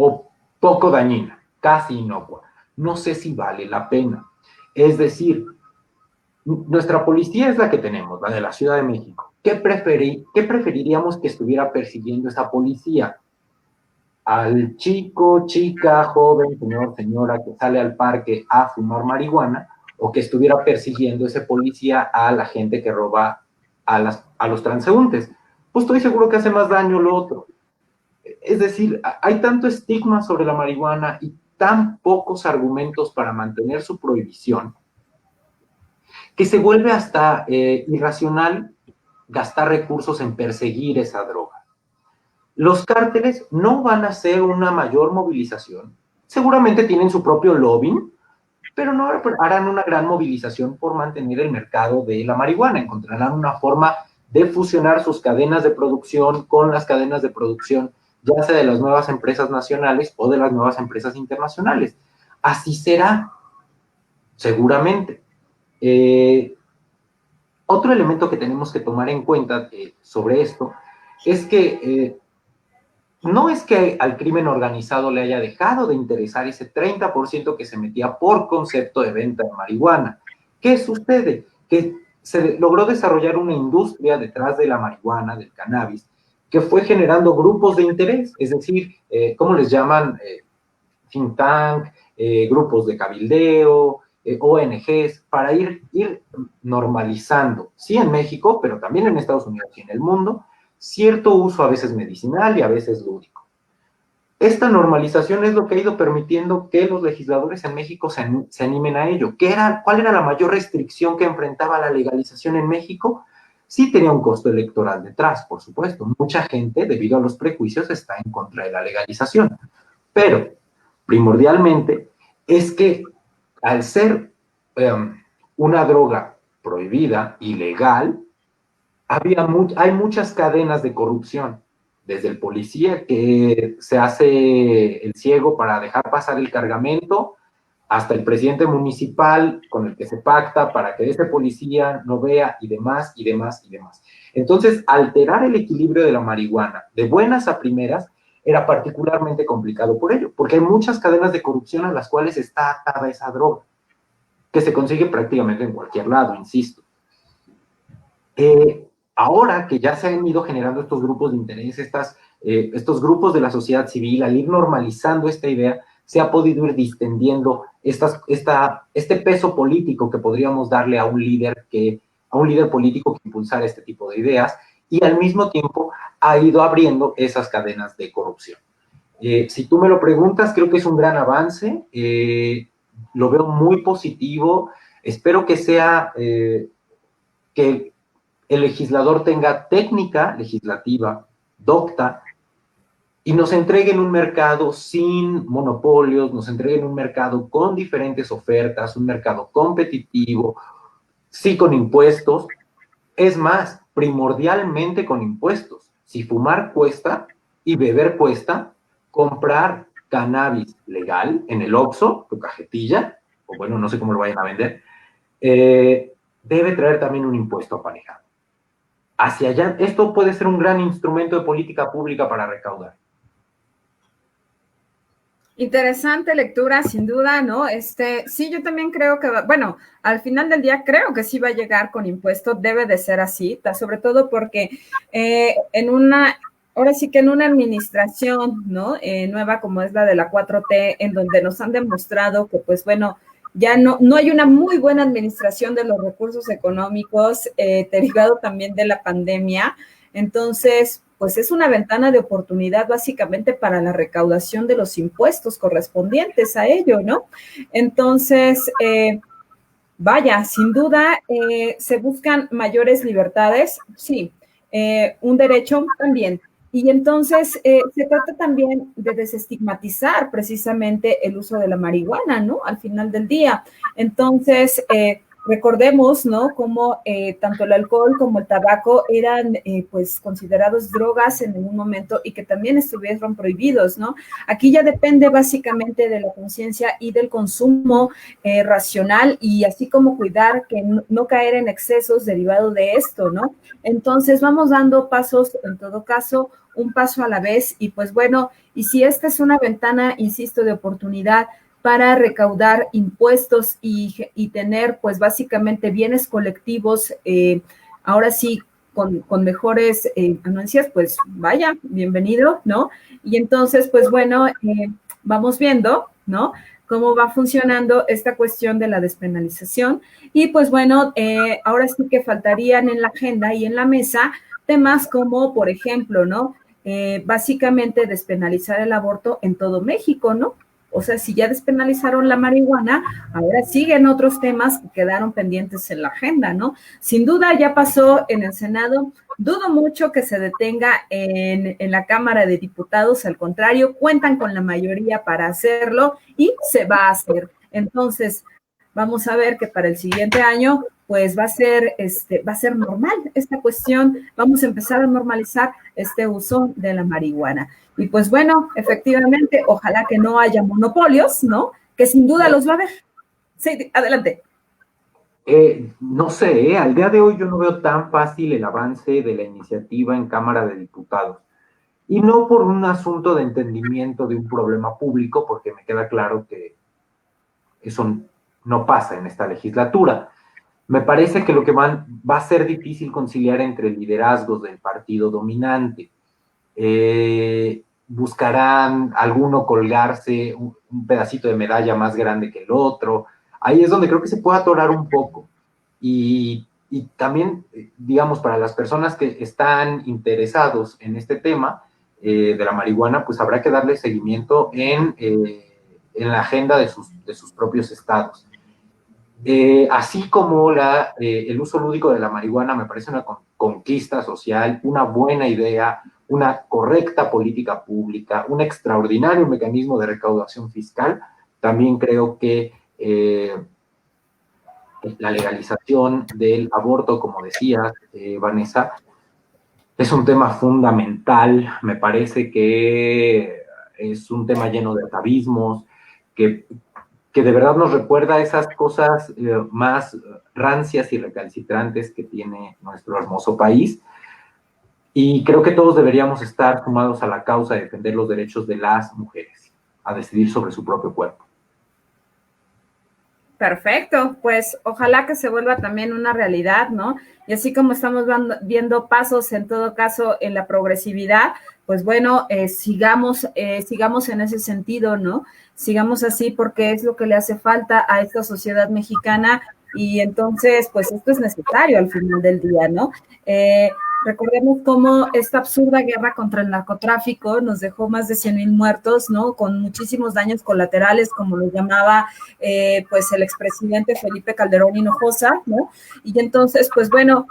o poco dañina, casi inocua. No sé si vale la pena. Es decir, nuestra policía es la que tenemos, la de la Ciudad de México. ¿Qué preferiríamos que estuviera persiguiendo esa policía? ¿Al chico, chica, joven, señor, señora que sale al parque a fumar marihuana? ¿O que estuviera persiguiendo ese policía a la gente que roba a los transeúntes? Pues estoy seguro que hace más daño lo otro. Es decir, hay tanto estigma sobre la marihuana y tan pocos argumentos para mantener su prohibición que se vuelve hasta irracional gastar recursos en perseguir esa droga. Los cárteles no van a hacer una mayor movilización. Seguramente tienen su propio lobbying, pero no harán una gran movilización por mantener el mercado de la marihuana. Encontrarán una forma de fusionar sus cadenas de producción con las cadenas de producción, ya sea de las nuevas empresas nacionales o de las nuevas empresas internacionales. Así será, seguramente. Otro elemento que tenemos que tomar en cuenta sobre esto es que no es que al crimen organizado le haya dejado de interesar ese 30% que se metía por concepto de venta de marihuana. ¿Qué sucede? Que se logró desarrollar una industria detrás de la marihuana, del cannabis, que fue generando grupos de interés, es decir, ¿cómo les llaman? Think tank, grupos de cabildeo, ONGs, para ir normalizando, sí en México, pero también en Estados Unidos y en el mundo, cierto uso a veces medicinal y a veces lúdico. Esta normalización es lo que ha ido permitiendo que los legisladores en México se animen a ello. ¿Cuál era la mayor restricción que enfrentaba la legalización en México? Sí tenía un costo electoral detrás, por supuesto. Mucha gente, debido a los prejuicios, está en contra de la legalización. Pero, primordialmente, es que al ser una droga prohibida, ilegal, hay muchas cadenas de corrupción, desde el policía que se hace el ciego para dejar pasar el cargamento, hasta el presidente municipal con el que se pacta para que ese policía no vea, y demás, y demás, y demás. Entonces, alterar el equilibrio de la marihuana de buenas a primeras era particularmente complicado por ello, porque hay muchas cadenas de corrupción a las cuales está atada esa droga, que se consigue prácticamente en cualquier lado, insisto. Ahora que ya se han ido generando estos grupos de interés, estos grupos de la sociedad civil, al ir normalizando esta idea, se ha podido ir distendiendo este peso político que podríamos darle a un líder político que impulsara este tipo de ideas, y al mismo tiempo ha ido abriendo esas cadenas de corrupción. Si tú me lo preguntas, creo que es un gran avance, lo veo muy positivo, espero que sea que el legislador tenga técnica legislativa, docta, y nos entreguen un mercado sin monopolios, nos entreguen un mercado con diferentes ofertas, un mercado competitivo, sí con impuestos, es más, primordialmente con impuestos. Si fumar cuesta y beber cuesta, comprar cannabis legal en el Oxxo, tu cajetilla, o bueno, no sé cómo lo vayan a vender, debe traer también un impuesto aparejado. Hacia allá, esto puede ser un gran instrumento de política pública para recaudar. Interesante lectura, sin duda, ¿no? Sí, yo también creo que, bueno, al final del día creo que sí va a llegar con impuesto, debe de ser así, sobre todo porque ahora sí que en una administración, ¿no? Nueva como es la de la 4T, en donde nos han demostrado que, pues bueno, ya no hay una muy buena administración de los recursos económicos, derivado también de la pandemia. Entonces, pues es una ventana de oportunidad básicamente para la recaudación de los impuestos correspondientes a ello, ¿no? Entonces, vaya, sin duda, se buscan mayores libertades, sí, un derecho también, Y entonces se trata también de desestigmatizar precisamente el uso de la marihuana, ¿no? Al final del día. Entonces, recordemos, ¿no? Cómo tanto el alcohol como el tabaco eran, pues, considerados drogas en algún momento y que también estuvieron prohibidos, ¿no? Aquí ya depende básicamente de la conciencia y del consumo racional y así como cuidar que no caer en excesos derivado de esto, ¿no? Entonces, vamos dando pasos, en todo caso, un paso a la vez y pues bueno, y si esta es una ventana, insisto, de oportunidad para recaudar impuestos y tener pues básicamente bienes colectivos, ahora sí, con mejores anuncias, pues vaya, bienvenido, ¿no? Y entonces, pues bueno, vamos viendo, ¿no? Cómo va funcionando esta cuestión de la despenalización. Y pues bueno, ahora sí que faltarían en la agenda y en la mesa temas como, por ejemplo, ¿no? Básicamente despenalizar el aborto en todo México, ¿no? O sea, si ya despenalizaron la marihuana, ahora siguen otros temas que quedaron pendientes en la agenda, ¿no? Sin duda ya pasó en el Senado. Dudo mucho que se detenga en la Cámara de Diputados, al contrario, cuentan con la mayoría para hacerlo y se va a hacer. Entonces, vamos a ver que para el siguiente año, pues va a ser normal esta cuestión, vamos a empezar a normalizar este uso de la marihuana. Y pues bueno, efectivamente, ojalá que no haya monopolios, ¿no? Que sin duda los va a haber. Sí, adelante. No sé, al día de hoy yo no veo tan fácil el avance de la iniciativa en Cámara de Diputados. Y no por un asunto de entendimiento de un problema público, porque me queda claro que eso no pasa en esta legislatura. Me parece que lo que va a ser difícil conciliar entre liderazgos del partido dominante. Buscarán alguno colgarse un pedacito de medalla más grande que el otro. Ahí es donde creo que se puede atorar un poco. Y también, digamos, para las personas que están interesados en este tema de la marihuana, pues habrá que darle seguimiento en la agenda de sus propios estados. Así como el uso lúdico de la marihuana me parece una conquista social, una buena idea, una correcta política pública, un extraordinario mecanismo de recaudación fiscal, también creo que la legalización del aborto, como decía Vanessa, es un tema fundamental. Me parece que es un tema lleno de atavismos, que de verdad nos recuerda esas cosas más rancias y recalcitrantes que tiene nuestro hermoso país. Y creo que todos deberíamos estar sumados a la causa de defender los derechos de las mujeres a decidir sobre su propio cuerpo. Perfecto, pues ojalá que se vuelva también una realidad, ¿no? Y así como estamos viendo pasos en todo caso en la progresividad, pues bueno, sigamos en ese sentido, ¿no? Sigamos así porque es lo que le hace falta a esta sociedad mexicana y entonces, pues esto es necesario al final del día, ¿no? Recordemos cómo esta absurda guerra contra el narcotráfico nos dejó más de 100,000 muertos, ¿no? Con muchísimos daños colaterales, como lo llamaba pues el expresidente Felipe Calderón Hinojosa, ¿no? Y entonces, pues bueno,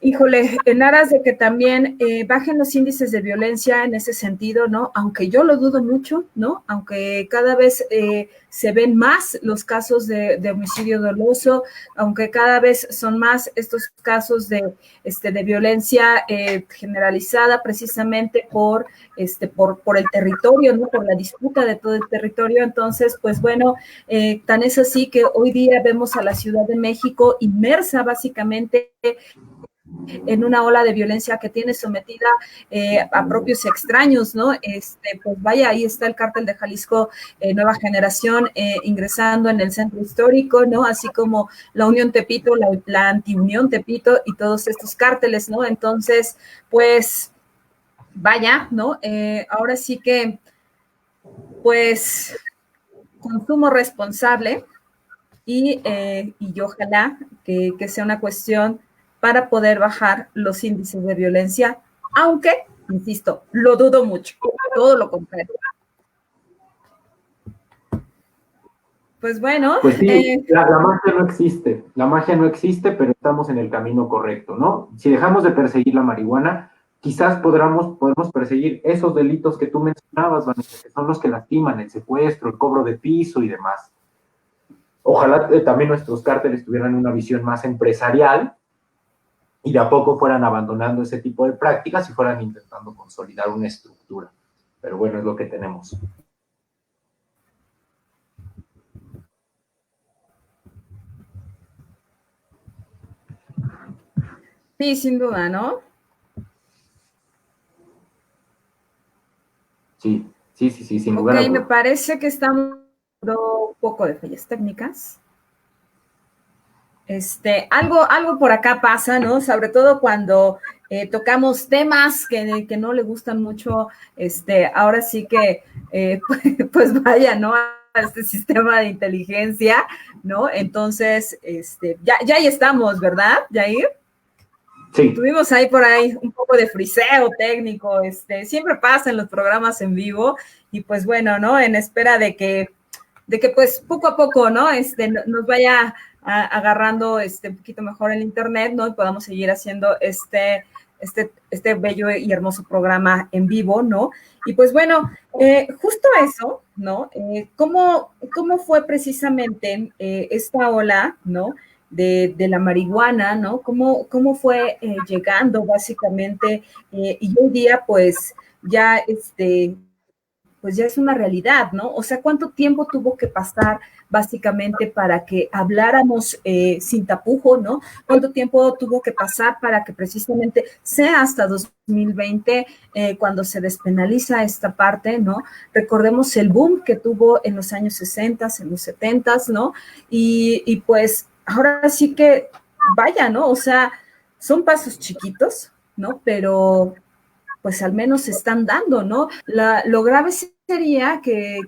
híjole, en aras de que también bajen los índices de violencia en ese sentido, ¿no? Aunque yo lo dudo mucho, ¿no? Aunque cada vez se ven más los casos de homicidio doloso, aunque cada vez son más estos casos de violencia generalizada precisamente por el territorio, ¿no? Por la disputa de todo el territorio. Entonces, pues bueno, tan es así que hoy día vemos a la Ciudad de México inmersa básicamente en una ola de violencia que tiene sometida a propios extraños, ¿no? Pues vaya, ahí está el cártel de Jalisco Nueva Generación ingresando en el centro histórico, ¿no? Así como la Unión Tepito, la Antiunión Tepito y todos estos cárteles, ¿no? Entonces, pues vaya, ¿no? Ahora sí que, pues, consumo responsable y ojalá que sea una cuestión para poder bajar los índices de violencia, aunque, insisto, lo dudo mucho, todo lo contrario. Pues bueno. Pues sí, la magia no existe, pero estamos en el camino correcto, ¿no? Si dejamos de perseguir la marihuana, quizás podremos perseguir esos delitos que tú mencionabas, Vanessa, que son los que lastiman, el secuestro, el cobro de piso y demás. Ojalá también nuestros cárteles tuvieran una visión más empresarial y de a poco fueran abandonando ese tipo de prácticas y fueran intentando consolidar una estructura. Pero bueno, es lo que tenemos. Sí, sin duda, ¿no? Sí, sí, sí, sí, sin Ok, lugar a me dudas. parece que estamos dando un poco de fallas técnicas. Algo por acá pasa, ¿no? Sobre todo cuando tocamos temas que no le gustan mucho, ahora sí que, pues vaya, ¿no? A este sistema de inteligencia, ¿no? Entonces, ya ahí estamos, ¿verdad, Jair? Sí, Tuvimos ahí por ahí un poco de friseo técnico, siempre pasa en los programas en vivo, y pues bueno, ¿no? En espera de que pues poco a poco, ¿no? Nos vaya agarrando un poquito mejor el internet, ¿no? Y podamos seguir haciendo este bello y hermoso programa en vivo, ¿no? Y pues bueno, justo eso, ¿no? ¿Cómo fue precisamente esta ola, ¿no? De la marihuana, ¿no? ¿Cómo fue llegando básicamente? Y hoy día, ya pues ya es una realidad, ¿no? O sea, ¿cuánto tiempo tuvo que pasar básicamente para que habláramos sin tapujo, ¿no? ¿Cuánto tiempo tuvo que pasar para que precisamente sea hasta 2020 cuando se despenaliza esta parte, ¿no? Recordemos el boom que tuvo en los años 60, en los 70, ¿no? Y pues ahora sí que, vaya, ¿no? O sea, son pasos chiquitos, ¿no? Pero pues al menos se están dando, ¿no? Lo grave sería que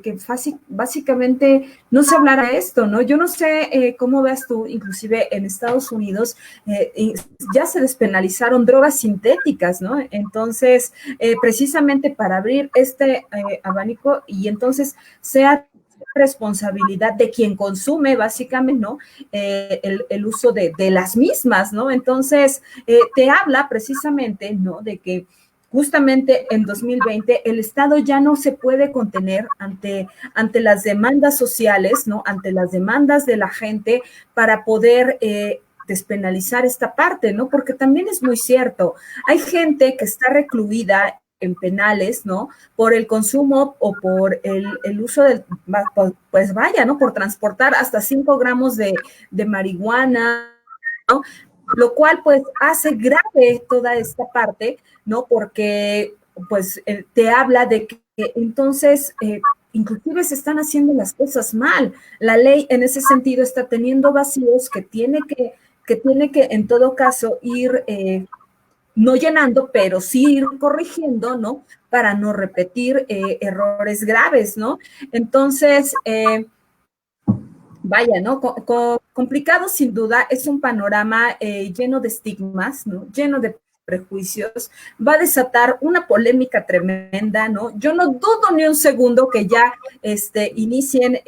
básicamente no se hablara esto, ¿no? Yo no sé cómo ves tú, inclusive en Estados Unidos ya se despenalizaron drogas sintéticas, ¿no? Entonces, precisamente para abrir este abanico y entonces sea responsabilidad de quien consume, básicamente, ¿no? El uso de las mismas, ¿no? Entonces, te habla precisamente, ¿no? De que justamente en 2020 el Estado ya no se puede contener ante las demandas sociales, ¿no? Ante las demandas de la gente para poder despenalizar esta parte, ¿no? Porque también es muy cierto, hay gente que está recluida en penales, ¿no? Por el consumo o por el uso del, pues vaya, ¿no? Por transportar hasta 5 gramos de marihuana, ¿no? Lo cual pues hace grave toda esta parte, ¿no? Porque pues te habla de que entonces inclusive se están haciendo las cosas mal. La ley en ese sentido está teniendo vacíos que tiene que en todo caso ir no llenando, pero sí ir corrigiendo, ¿no? Para no repetir errores graves, ¿no? Entonces, vaya, ¿no? Complicado sin duda, es un panorama lleno de estigmas, ¿no? Lleno de prejuicios, va a desatar una polémica tremenda, ¿no? Yo no dudo ni un segundo que ya inicien,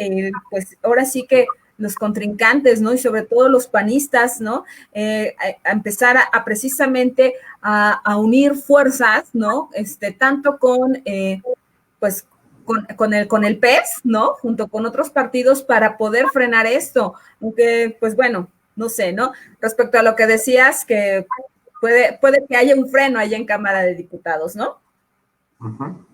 pues ahora sí que los contrincantes, ¿no? Y sobre todo los panistas, ¿no? A empezar precisamente a unir fuerzas, ¿no? Tanto pues, con el PES, ¿no? Junto con otros partidos para poder frenar esto. Aunque, pues bueno, no sé, ¿no? Respecto a lo que decías, que puede que haya un freno allá en Cámara de Diputados, ¿no? uh-huh.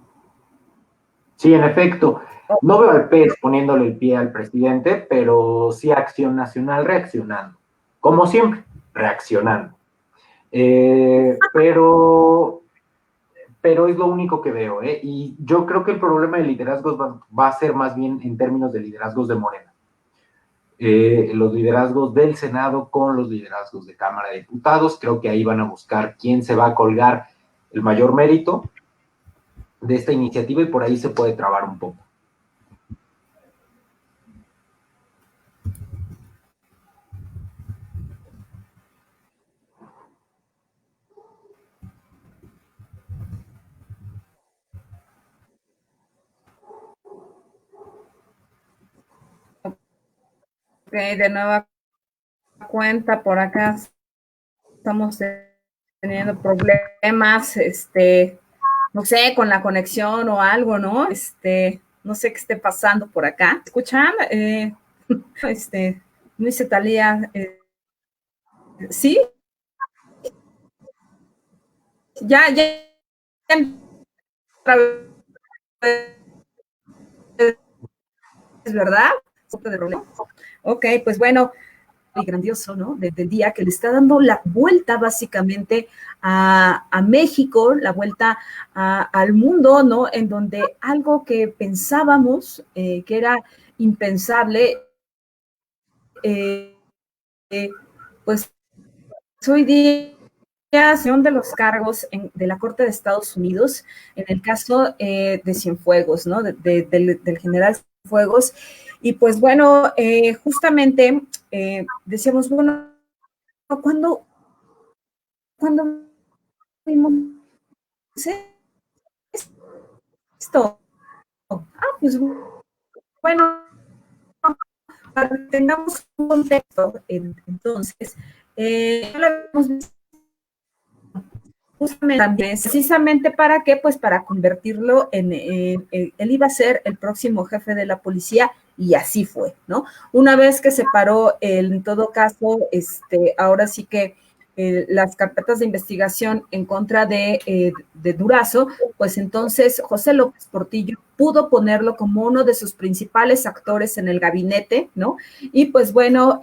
Sí, en efecto. No veo al PES poniéndole el pie al presidente, pero sí Acción Nacional reaccionando. Como siempre, reaccionando. Pero es lo único que veo, ¿eh? Y yo creo que el problema de liderazgos va a ser más bien en términos de liderazgos de Morena. Los liderazgos del Senado con los liderazgos de Cámara de Diputados, creo que ahí van a buscar quién se va a colgar el mayor mérito de esta iniciativa y por ahí se puede trabar un poco. Ok, de nueva cuenta por acá estamos teniendo problemas, no sé, con la conexión o algo, ¿no? No sé qué esté pasando por acá. ¿Escuchan? No dice Talía, ¿sí? Ya, otra vez, ¿verdad? Ok, pues bueno, y grandioso, ¿no? Desde el día que le está dando la vuelta básicamente a México, la vuelta al mundo, ¿no? En donde algo que pensábamos que era impensable, eh, pues hoy día son de los cargos de la Corte de Estados Unidos en el caso de Cienfuegos, ¿no? Del general Cienfuegos. Y pues bueno, justamente decíamos, bueno, ¿cuándo vimos esto? Pues bueno, para que tengamos un contexto, entonces, lo hemos visto justamente también, precisamente para qué, pues para convertirlo él iba a ser el próximo jefe de la policía y así fue, ¿no? Una vez que se paró, en todo caso, ahora sí que las carpetas de investigación en contra de Durazo, pues entonces José López Portillo pudo ponerlo como uno de sus principales actores en el gabinete, ¿no? Y pues bueno,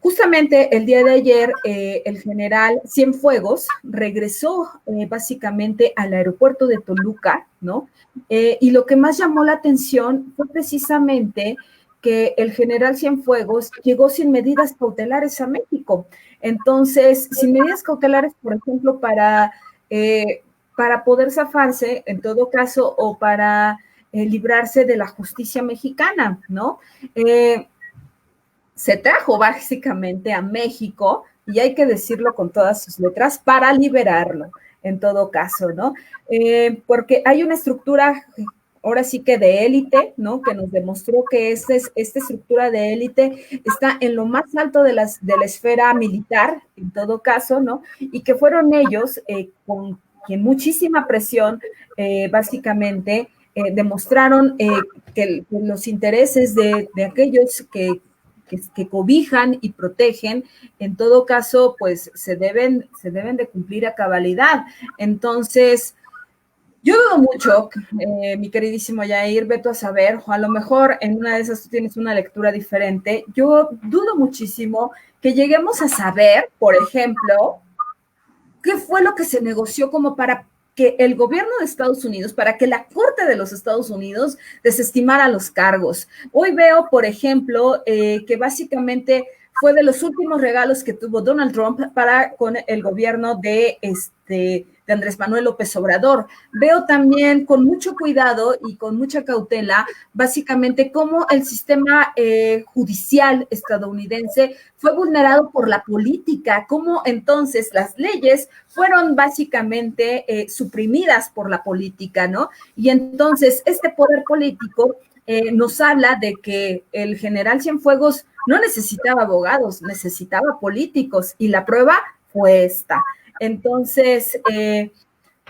justamente el día de ayer, el general Cienfuegos regresó básicamente al aeropuerto de Toluca, ¿no? Y lo que más llamó la atención fue precisamente que el general Cienfuegos llegó sin medidas cautelares a México. Entonces, sin medidas cautelares, por ejemplo, para poder zafarse, en todo caso, o para librarse de la justicia mexicana, ¿no? Se trajo básicamente a México, y hay que decirlo con todas sus letras, para liberarlo, en todo caso, ¿no? Porque hay una estructura, ahora sí que de élite, ¿no? Que nos demostró que esta estructura de élite está en lo más alto de la esfera militar, en todo caso, ¿no? Y que fueron ellos con quien muchísima presión, básicamente, demostraron que los intereses de aquellos que cobijan y protegen, en todo caso, pues se deben de cumplir a cabalidad. Entonces, yo dudo mucho, mi queridísimo Yair, veto a saber, o a lo mejor en una de esas tú tienes una lectura diferente. Yo dudo muchísimo que lleguemos a saber, por ejemplo, qué fue lo que se negoció como para que el gobierno de Estados Unidos, para que la Corte de los Estados Unidos desestimara los cargos. Hoy veo, por ejemplo, que básicamente fue de los últimos regalos que tuvo Donald Trump para con el gobierno de Andrés Manuel López Obrador. Veo también con mucho cuidado y con mucha cautela, básicamente, cómo el sistema judicial estadounidense fue vulnerado por la política, cómo entonces las leyes fueron básicamente suprimidas por la política, ¿no? Y entonces este poder político nos habla de que el general Cienfuegos no necesitaba abogados, necesitaba políticos, y la prueba fue esta. Entonces,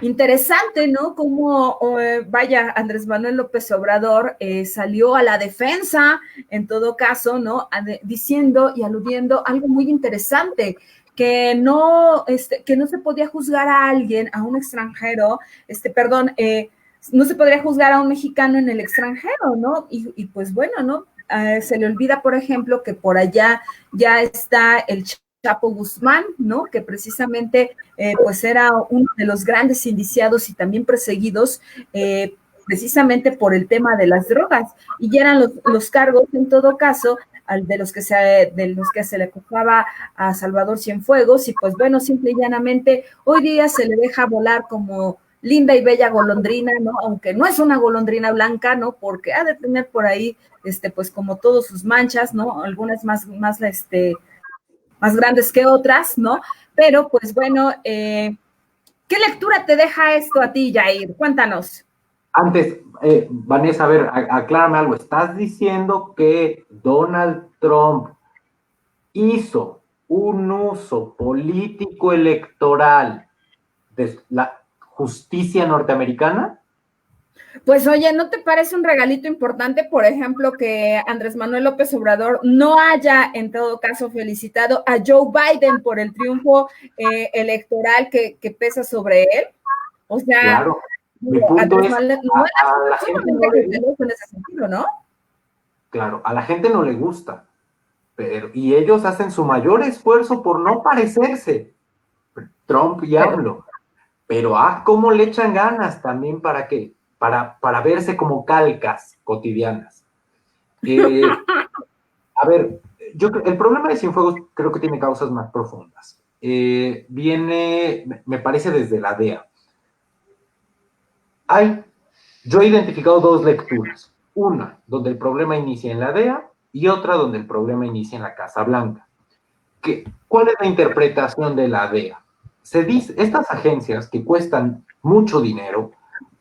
interesante, ¿no? Como, vaya, Andrés Manuel López Obrador salió a la defensa, en todo caso, ¿no? Diciendo y aludiendo algo muy interesante, que no se podía juzgar a alguien, a un extranjero, perdón, no se podría juzgar a un mexicano en el extranjero, ¿no? Y pues bueno, ¿no? Se le olvida, por ejemplo, que por allá ya está el Chapo Guzmán, ¿no? Que precisamente pues era uno de los grandes indiciados y también perseguidos precisamente por el tema de las drogas, y ya eran los cargos, en todo caso, de los que se le acusaba a Salvador Cienfuegos, y pues bueno, simple y llanamente, hoy día se le deja volar como linda y bella golondrina, ¿no? Aunque no es una golondrina blanca, ¿no? Porque ha de tener por ahí, pues como todos sus manchas, ¿no? Algunas más grandes que otras, ¿no? Pero pues bueno, ¿qué lectura te deja esto a ti, Jair? Cuéntanos. Antes, Vanessa, a ver, aclárame algo. ¿Estás diciendo que Donald Trump hizo un uso político electoral de la justicia norteamericana? Pues oye, ¿no te parece un regalito importante, por ejemplo, que Andrés Manuel López Obrador no haya, en todo caso, felicitado a Joe Biden por el triunfo electoral que pesa sobre él? O sea, Claro, mi punto Andrés es, Manuel no a era la gente sumamente no le gusta, cauteloso en ese sentido, ¿no? claro, a la gente no le gusta, pero, y ellos hacen su mayor esfuerzo por no parecerse, Trump y Pero AMLO, pero cómo le echan ganas también para verse como calcas cotidianas. A ver, el problema de Cienfuegos creo que tiene causas más profundas. Me parece, desde la DEA. Yo he identificado dos lecturas. Una, donde el problema inicia en la DEA, y otra donde el problema inicia en la Casa Blanca. ¿Cuál es la interpretación de la DEA? Se dice, estas agencias que cuestan mucho dinero,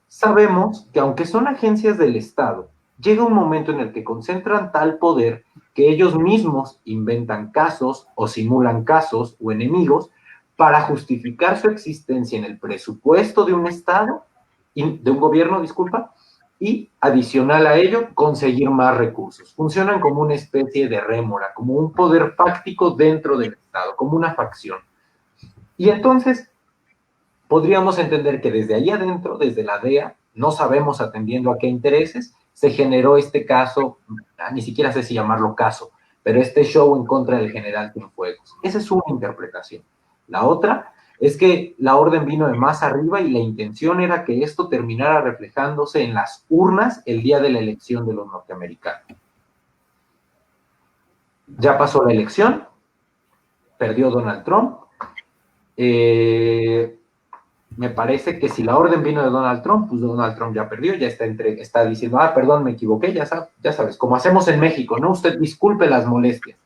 sabemos que aunque son agencias del Estado, llega un momento en el que concentran tal poder que ellos mismos inventan casos o simulan casos o enemigos para justificar su existencia en el presupuesto de un Estado, de un gobierno, disculpa, y adicional a ello, conseguir más recursos. Funcionan como una especie de rémora, como un poder fáctico dentro del Estado, como una facción. Y entonces podríamos entender que desde ahí adentro, desde la DEA, no sabemos atendiendo a qué intereses, se generó este caso, ni siquiera sé si llamarlo caso, pero este show en contra del general Cienfuegos. Esa es una interpretación. La otra es que la orden vino de más arriba y la intención era que esto terminara reflejándose en las urnas el día de la elección de los norteamericanos. Ya pasó la elección, perdió Donald Trump, me parece que si la orden vino de Donald Trump, pues Donald Trump ya perdió, ya está diciendo, perdón, me equivoqué, ya sabes, como hacemos en México, ¿no? Usted disculpe las molestias.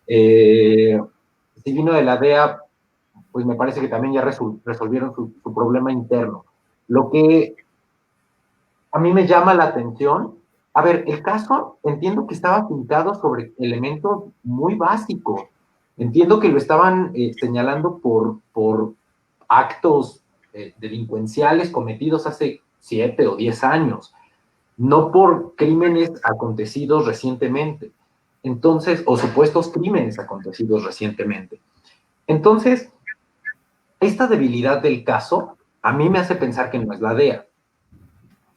Si vino de la DEA, pues me parece que también ya resolvieron su problema interno. Lo que a mí me llama la atención, a ver, el caso, entiendo que estaba pintado sobre elementos muy básicos. Entiendo que lo estaban señalando por actos delincuenciales cometidos hace 7 o 10 años, no por crímenes acontecidos recientemente. Entonces, o supuestos crímenes acontecidos recientemente. Entonces, esta debilidad del caso a mí me hace pensar que no es la DEA.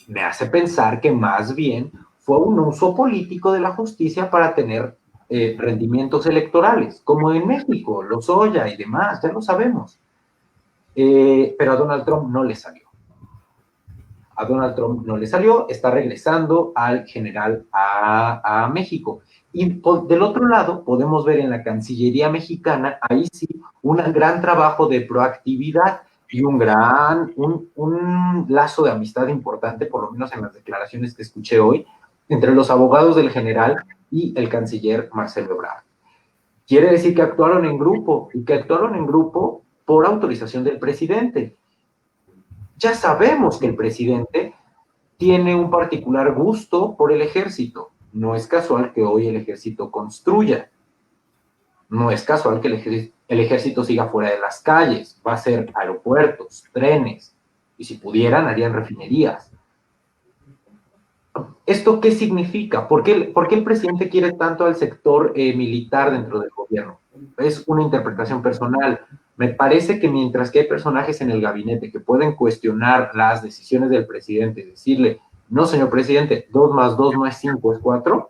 Me hace pensar que más bien fue un uso político de la justicia para tener rendimientos electorales, como en México, Lozoya y demás, ya lo sabemos. Pero a Donald Trump no le salió. A Donald Trump no le salió, está regresando al general a México. Y del otro lado, podemos ver en la Cancillería mexicana, ahí sí, un gran trabajo de proactividad y un lazo de amistad importante, por lo menos en las declaraciones que escuché hoy, entre los abogados del general y el canciller Marcelo Ebrard. Quiere decir que actuaron en grupo, y que actuaron en grupo por autorización del presidente. Ya sabemos que el presidente tiene un particular gusto por el ejército. No es casual que hoy el ejército construya. No es casual que el ejército siga fuera de las calles. Va a ser aeropuertos, trenes, y si pudieran, harían refinerías. ¿Esto qué significa? ¿Por qué el presidente quiere tanto al sector militar dentro del gobierno? Es una interpretación personal. Me parece que mientras que hay personajes en el gabinete que pueden cuestionar las decisiones del presidente, decirle, no, señor presidente, 2 más 2 no es 5, es 4,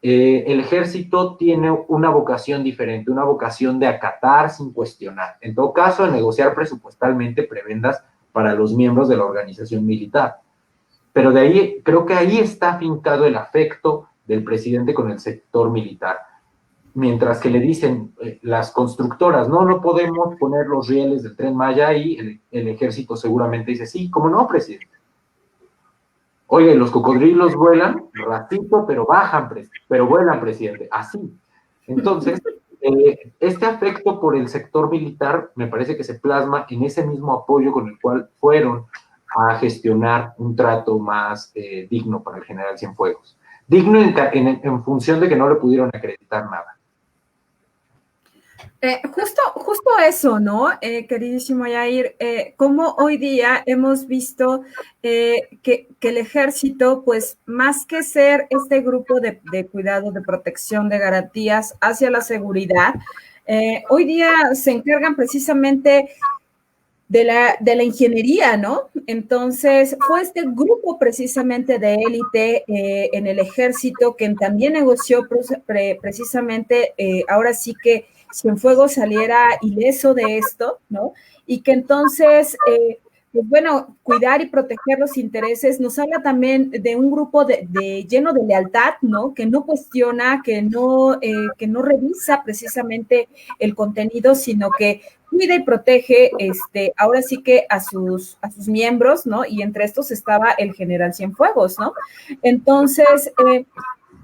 el ejército tiene una vocación diferente, una vocación de acatar sin cuestionar. En todo caso, de negociar presupuestalmente prebendas para los miembros de la organización militar. Pero de ahí, creo que ahí está afincado el afecto del presidente con el sector militar. Mientras que le dicen las constructoras, no podemos poner los rieles del Tren Maya, y el ejército seguramente dice, sí, ¿cómo no, presidente? Oye, los cocodrilos vuelan ratito, pero vuelan, presidente. Así. Entonces, este afecto por el sector militar me parece que se plasma en ese mismo apoyo con el cual fueron a gestionar un trato más digno para el general Cienfuegos. Digno en función de que no le pudieron acreditar nada. Justo eso, ¿no? Queridísimo Yair, como hoy día hemos visto que el ejército, pues más que ser este grupo de cuidado, de protección, de garantías hacia la seguridad, hoy día se encargan precisamente de la ingeniería, ¿no? Entonces, fue este grupo precisamente de élite en el ejército que también negoció precisamente, ahora sí que Cienfuegos saliera ileso de esto, ¿no? Y que entonces, pues bueno, cuidar y proteger los intereses nos habla también de un grupo lleno de lealtad, ¿no? Que no cuestiona, que no revisa precisamente el contenido, sino que cuida y protege, ahora sí que a sus miembros, ¿no? Y entre estos estaba el general Cienfuegos, ¿no? Entonces,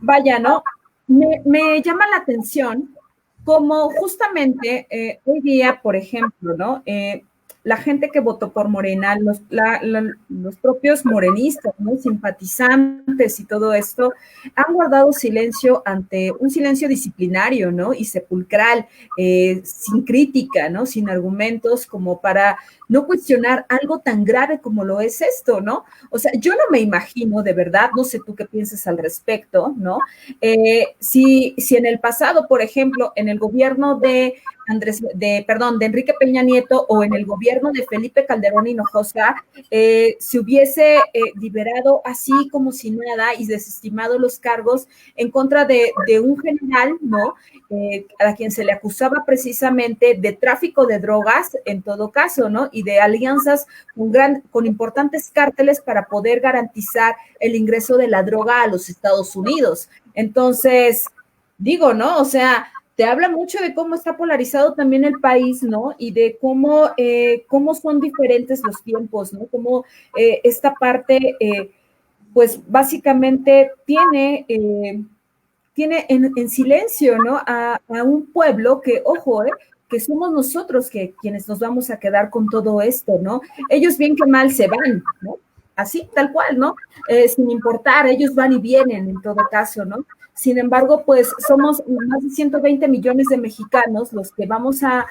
vaya, ¿no? Me llama la atención como justamente hoy día, por ejemplo, ¿no? La gente que votó por Morena, los propios morenistas, ¿no? Simpatizantes y todo esto, han guardado silencio ante un silencio disciplinario, ¿no? Y sepulcral, sin crítica, ¿no? Sin argumentos como para no cuestionar algo tan grave como lo es esto, ¿no? O sea, yo no me imagino, de verdad, no sé tú qué piensas al respecto, ¿no? Si en el pasado, por ejemplo, en el gobierno de de Enrique Peña Nieto o en el gobierno de Felipe Calderón Hinojosa, se hubiese liberado así como si nada y desestimado los cargos en contra de un general, ¿no? A quien se le acusaba precisamente de tráfico de drogas, en todo caso, ¿no? Y de alianzas con importantes cárteles para poder garantizar el ingreso de la droga a los Estados Unidos. Entonces, digo, ¿no? O sea, te habla mucho de cómo está polarizado también el país, ¿no? Y de cómo son diferentes los tiempos, ¿no? Cómo esta parte, pues básicamente tiene en silencio, ¿no? A un pueblo que, ojo, que somos nosotros quienes nos vamos a quedar con todo esto, ¿no? Ellos bien que mal se van, ¿no? Así, tal cual, ¿no? Sin importar, ellos van y vienen en todo caso, ¿no? Sin embargo, pues somos más de 120 millones de mexicanos los que vamos a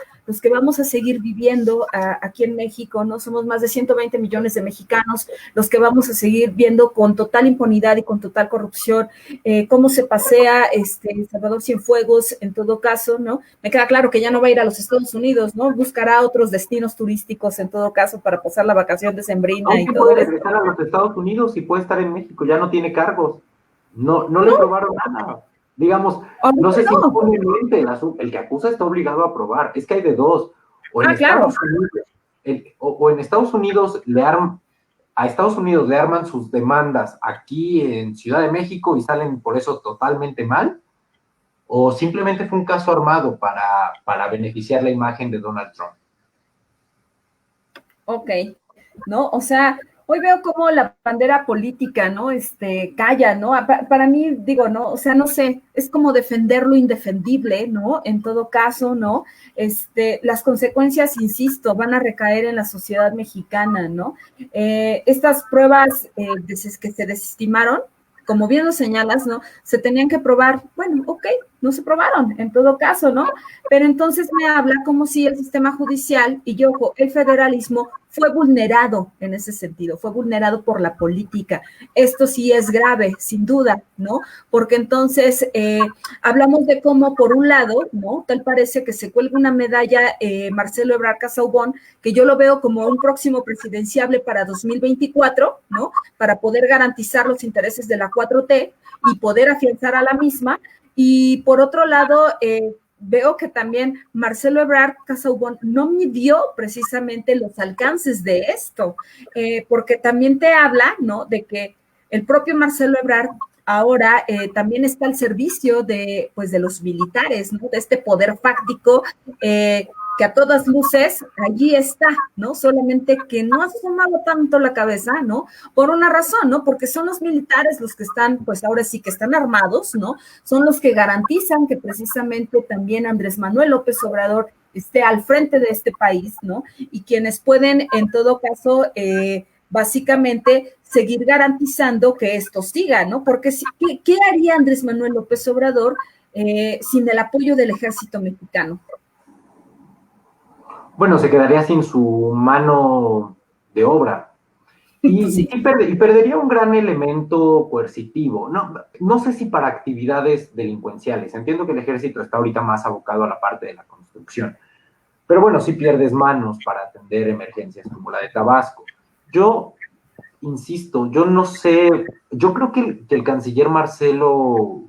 seguir viviendo aquí en México, ¿no? Somos más de 120 millones de mexicanos los que vamos a seguir viendo con total impunidad y con total corrupción cómo se pasea Salvador Cienfuegos en todo caso, ¿no? Me queda claro que ya no va a ir a los Estados Unidos, ¿no? Buscará otros destinos turísticos en todo caso para pasar la vacación decembrina y Aunque todo puede esto. regresar a los Estados Unidos y puede estar en México, ya no tiene cargos. No, no le No, probaron nada. Digamos, no ahorita sé si no. impunemente el que acusa está obligado a probar. Es que hay de dos. O en Ah, claro. Estados Unidos, o en Estados Unidos a Estados Unidos le arman sus demandas aquí en Ciudad de México y salen por eso totalmente mal, o simplemente fue un caso armado para beneficiar la imagen de Donald Trump. Ok, ¿no? O sea, hoy veo como la bandera política, ¿no? Calla, ¿no? Para mí, digo, ¿no? O sea, no sé, es como defender lo indefendible, ¿no? En todo caso, ¿no? Las consecuencias, insisto, van a recaer en la sociedad mexicana, ¿no? Estas pruebas que se desestimaron, como bien lo señalas, ¿no? Se tenían que probar, bueno, ok, no se probaron, en todo caso, ¿no? Pero entonces me habla como si el sistema judicial y, ojo, el federalismo fue vulnerado en ese sentido, fue vulnerado por la política. Esto sí es grave, sin duda, ¿no? Porque entonces hablamos de cómo, por un lado, ¿no? Tal parece que se cuelga una medalla Marcelo Ebrard Casaubon, que yo lo veo como un próximo presidenciable para 2024, ¿no? Para poder garantizar los intereses de la 4T y poder afianzar a la misma. Y por otro lado, veo que también Marcelo Ebrard Casaubon no midió precisamente los alcances de esto, porque también te habla, ¿no? De que el propio Marcelo Ebrard ahora también está al servicio pues, de los militares, ¿no? De este poder fáctico que a todas luces allí está, ¿no? Solamente que no ha asomado tanto la cabeza, ¿no? Por una razón, ¿no? Porque son los militares los que están, pues ahora sí que están armados, ¿no? Son los que garantizan que precisamente también Andrés Manuel López Obrador esté al frente de este país, ¿no? Y quienes pueden, en todo caso, básicamente seguir garantizando que esto siga, ¿no? Porque ¿qué haría Andrés Manuel López Obrador sin el apoyo del ejército mexicano? Bueno, se quedaría sin su mano de obra Pues sí. y perdería un gran elemento coercitivo. No, no sé si para actividades delincuenciales. Entiendo que el ejército está ahorita más abocado a la parte de la construcción. Pero bueno, sí pierdes manos para atender emergencias como la de Tabasco. Yo insisto, yo no sé, yo creo que el canciller Marcelo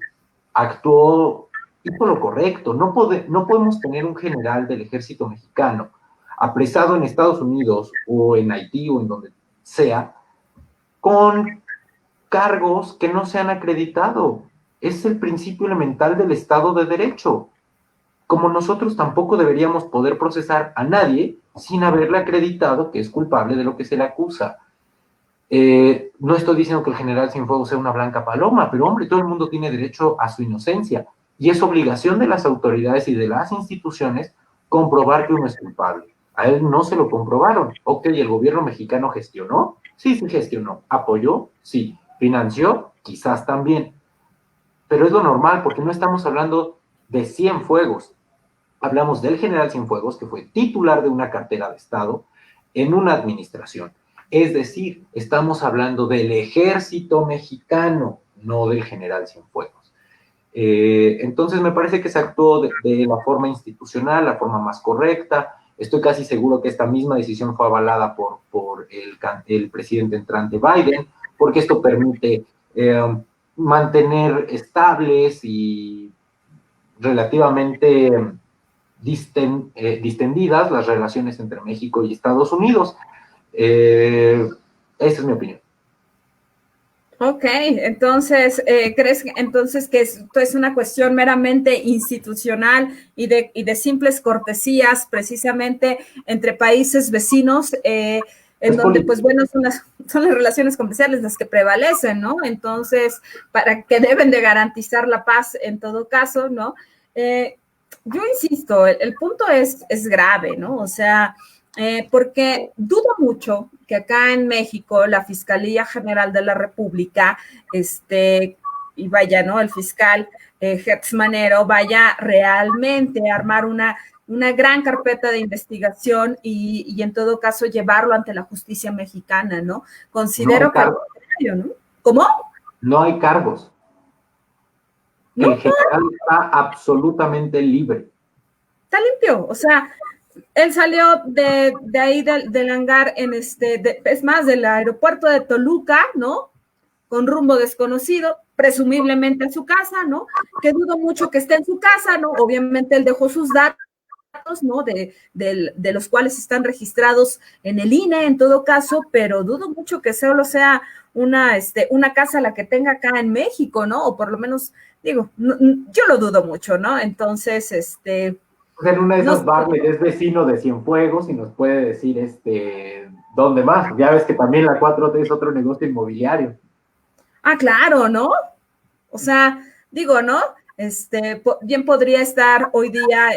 actuó, hizo lo correcto. No podemos tener un general del ejército mexicano apresado en Estados Unidos o en Haití o en donde sea, con cargos que no se han acreditado. Es el principio elemental del Estado de Derecho. Como nosotros tampoco deberíamos poder procesar a nadie sin haberle acreditado que es culpable de lo que se le acusa. No estoy diciendo que el general Cienfuegos sea una blanca paloma, pero hombre, todo el mundo tiene derecho a su inocencia y es obligación de las autoridades y de las instituciones comprobar que uno es culpable. A él no se lo comprobaron. Ok, ¿el gobierno mexicano gestionó? Sí, sí gestionó. ¿Apoyó? Sí. ¿Financió? Quizás también. Pero es lo normal porque no estamos hablando de Cienfuegos. Hablamos del general Cienfuegos, que fue titular de una cartera de Estado en una administración. Es decir, estamos hablando del ejército mexicano, no del general Cienfuegos. Entonces me parece que se actuó de la forma institucional, la forma más correcta. Estoy casi seguro que esta misma decisión fue avalada por el presidente entrante Biden, porque esto permite mantener estables y relativamente distendidas las relaciones entre México y Estados Unidos. Esa es mi opinión. Ok, entonces, ¿crees entonces que esto es una cuestión meramente institucional y de simples cortesías precisamente entre países vecinos, en Es donde, pues político. bueno, son las relaciones comerciales las que prevalecen, ¿no? Entonces, para que deben de garantizar la paz en todo caso, ¿no? Eh, yo insisto, el punto es grave, ¿no? O sea, porque dudo mucho que acá en México la Fiscalía General de la República, y vaya, ¿no? El fiscal Hertz Manero vaya realmente a armar una gran carpeta de investigación y en todo caso llevarlo ante la justicia mexicana, ¿no? No hay Considero que al cargos. contrario, ¿no? ¿Cómo? No hay cargos. No, El general está absolutamente libre. está limpio, o sea, él salió de ahí del hangar es más, del aeropuerto de Toluca, ¿no? Con rumbo desconocido, presumiblemente a su casa, ¿no? Que dudo mucho que esté en su casa, ¿no? Obviamente él dejó sus datos, ¿no? De los cuales están registrados en el INE en todo caso, pero dudo mucho que solo sea una casa la que tenga acá en México, ¿no? O por lo menos, digo, no, yo lo dudo mucho, ¿no? Entonces, En una de no esas sé. Bartlett es vecino de Cienfuegos y nos puede decir dónde más. Ya ves que también la 4T es otro negocio inmobiliario. Ah, claro, ¿no? O sea, digo, ¿no? Bien podría estar hoy día,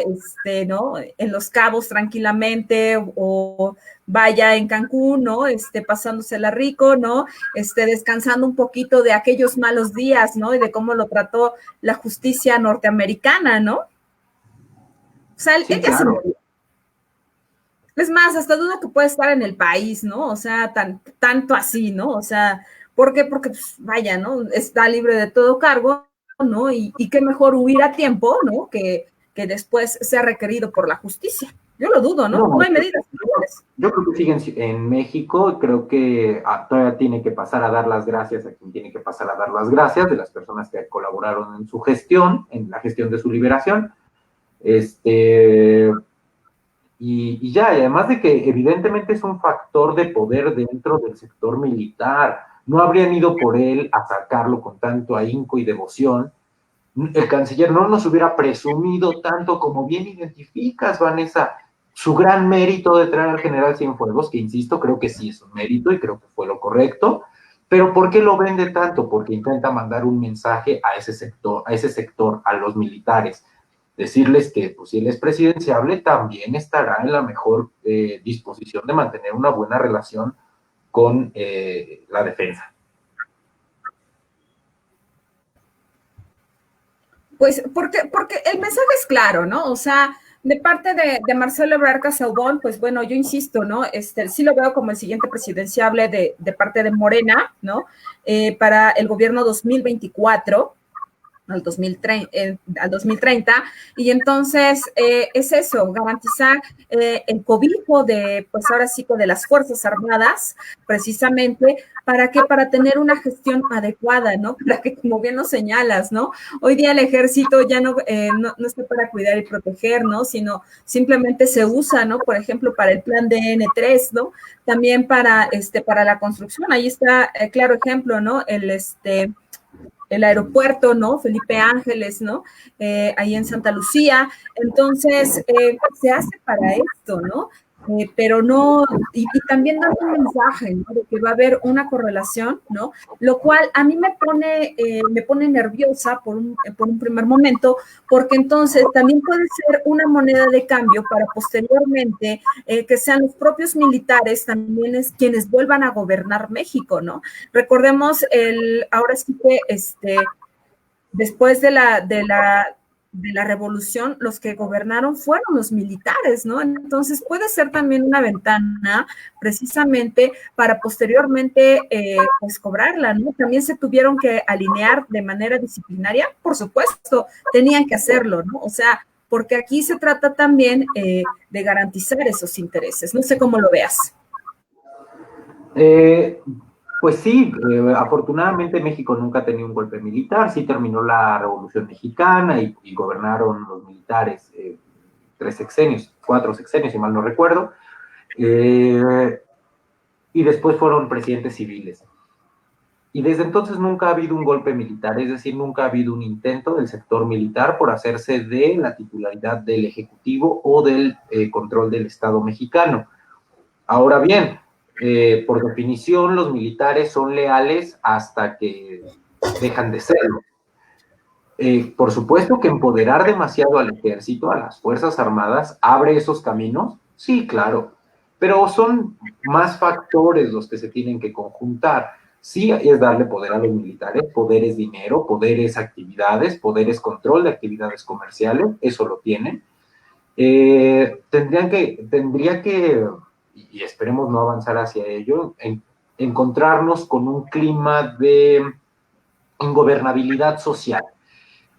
¿no? En Los Cabos tranquilamente o vaya en Cancún, ¿no? Pasándosela rico, ¿no? Descansando un poquito de aquellos malos días, ¿no? Y de cómo lo trató la justicia norteamericana, ¿no? O sea, él Sí, ya se claro. murió. Es más, hasta dudo que pueda estar en el país, ¿no? O sea, tanto así, ¿no? O sea, ¿por qué? Porque, pues, vaya, ¿no? Está libre de todo cargo, ¿no? Y qué mejor huir a tiempo, ¿no? Que después sea requerido por la justicia. Yo lo dudo, ¿no? No, No hay medidas legales. yo creo que sigue en México. Creo que todavía tiene que pasar a dar las gracias a quien tiene que pasar a dar las gracias, de las personas que colaboraron en su gestión, en la gestión de su liberación. Este, y ya, y además de que evidentemente es un factor de poder dentro del sector militar. No habrían ido por él a sacarlo con tanto ahínco y devoción. El canciller no nos hubiera presumido tanto como bien identificas, Vanessa, su gran mérito de traer al general Cienfuegos, que insisto, creo que sí es un mérito y creo que fue lo correcto, pero ¿por qué lo vende tanto? Porque intenta mandar un mensaje a ese sector, a los militares, decirles que pues, si él es presidenciable, también estará en la mejor disposición de mantener una buena relación con la defensa. Pues porque el mensaje es claro, ¿no? O sea, De parte de Marcelo Ebrard Casaubon, pues bueno, yo insisto, ¿no? Sí lo veo como el siguiente presidenciable de parte de Morena, ¿no? Para el gobierno 2024. Al 2030, y entonces es eso, garantizar el cobijo de, pues ahora sí, de las Fuerzas Armadas, precisamente, ¿para qué? Para tener una gestión adecuada, ¿no? Para que, como bien lo señalas, ¿no? Hoy día el ejército ya no está para cuidar y proteger, ¿no? Sino simplemente se usa, ¿no? Por ejemplo, para el plan de N3, ¿no? También para la construcción, ahí está, claro ejemplo, ¿no? El aeropuerto, ¿no? Felipe Ángeles, ¿no? Ahí en Santa Lucía. Entonces, se hace para esto, ¿no? Pero no, y también da un mensaje, ¿no? De que va a haber una correlación, ¿no? Lo cual a mí me pone nerviosa por un primer momento, porque entonces también puede ser una moneda de cambio para posteriormente que sean los propios militares también quienes vuelvan a gobernar México, ¿no? Recordemos ahora sí que después de la revolución, los que gobernaron fueron los militares, ¿no? Entonces puede ser también una ventana precisamente para posteriormente pues cobrarla, ¿no? También se tuvieron que alinear de manera disciplinaria, por supuesto, tenían que hacerlo, ¿no? O sea, porque aquí se trata también de garantizar esos intereses. No sé cómo lo veas. Pues sí, afortunadamente México nunca ha tenido un golpe militar, sí terminó la Revolución Mexicana y gobernaron los militares 4 sexenios, si mal no recuerdo, y después fueron presidentes civiles. Y desde entonces nunca ha habido un golpe militar, es decir, nunca ha habido un intento del sector militar por hacerse de la titularidad del Ejecutivo o del control del Estado mexicano. Ahora bien, por definición, los militares son leales hasta que dejan de serlo. Por supuesto que empoderar demasiado al ejército, a las Fuerzas Armadas, abre esos caminos, sí, claro, pero son más factores los que se tienen que conjuntar. Sí es darle poder a los militares, poder es dinero, poder es actividades, poder es control de actividades comerciales, eso lo tienen. Tendría que, y esperemos no avanzar hacia ello, encontrarnos con un clima de ingobernabilidad social.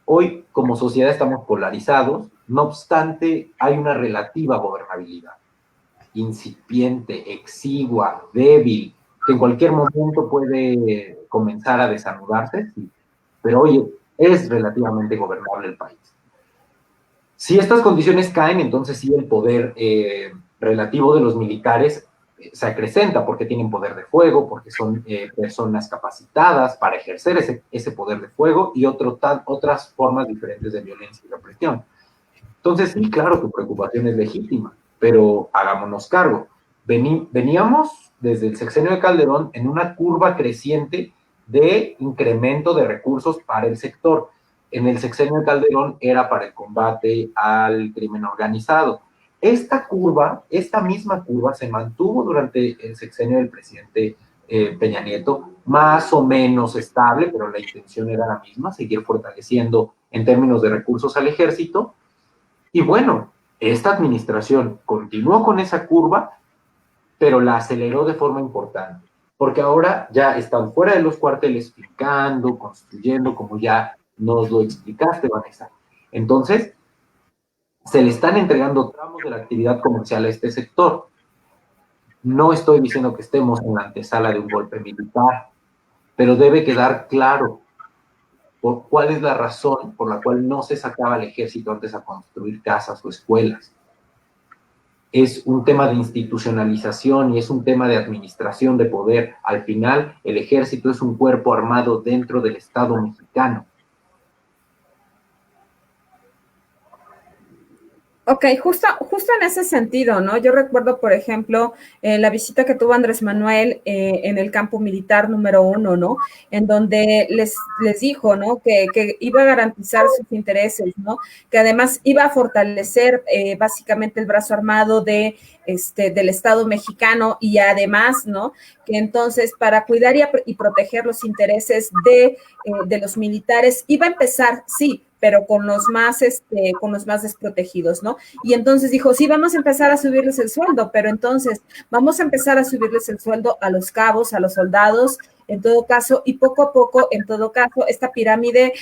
Hoy, como sociedad, estamos polarizados, no obstante, hay una relativa gobernabilidad, incipiente, exigua, débil, que en cualquier momento puede comenzar a desanudarse, sí, pero hoy es relativamente gobernable el país. Si estas condiciones caen, entonces sí el poder relativo de los militares se acrecenta porque tienen poder de fuego, porque son personas capacitadas para ejercer ese poder de fuego y otras formas diferentes de violencia y represión. Entonces sí, claro, tu preocupación es legítima, pero hagámonos cargo. Veníamos desde el sexenio de Calderón en una curva creciente de incremento de recursos para el sector. En el sexenio de Calderón era para el combate al crimen organizado. Esta misma curva se mantuvo durante el sexenio del presidente Peña Nieto, más o menos estable, pero la intención era la misma, seguir fortaleciendo en términos de recursos al ejército. Y bueno, esta administración continuó con esa curva, pero la aceleró de forma importante, porque ahora ya están fuera de los cuarteles, picando, construyendo, como ya nos lo explicaste, Vanessa. Entonces, se le están entregando tramos de la actividad comercial a este sector. No estoy diciendo que estemos en la antesala de un golpe militar, pero debe quedar claro por cuál es la razón por la cual no se sacaba al ejército antes a construir casas o escuelas. Es un tema de institucionalización y es un tema de administración de poder. Al final, el ejército es un cuerpo armado dentro del Estado mexicano. Ok, justo en ese sentido, ¿no? Yo recuerdo, por ejemplo, la visita que tuvo Andrés Manuel en el campo militar número 1, ¿no? En donde les dijo, ¿no? Que iba a garantizar sus intereses, ¿no? Que además iba a fortalecer básicamente el brazo armado del Estado mexicano y además, ¿no? Que entonces para cuidar y proteger los intereses de los militares iba a empezar, sí, pero con los más desprotegidos, ¿no? Y entonces dijo, sí, vamos a empezar a subirles el sueldo, pero entonces vamos a empezar a subirles el sueldo a los cabos, a los soldados, en todo caso, y poco a poco, en todo caso, esta pirámide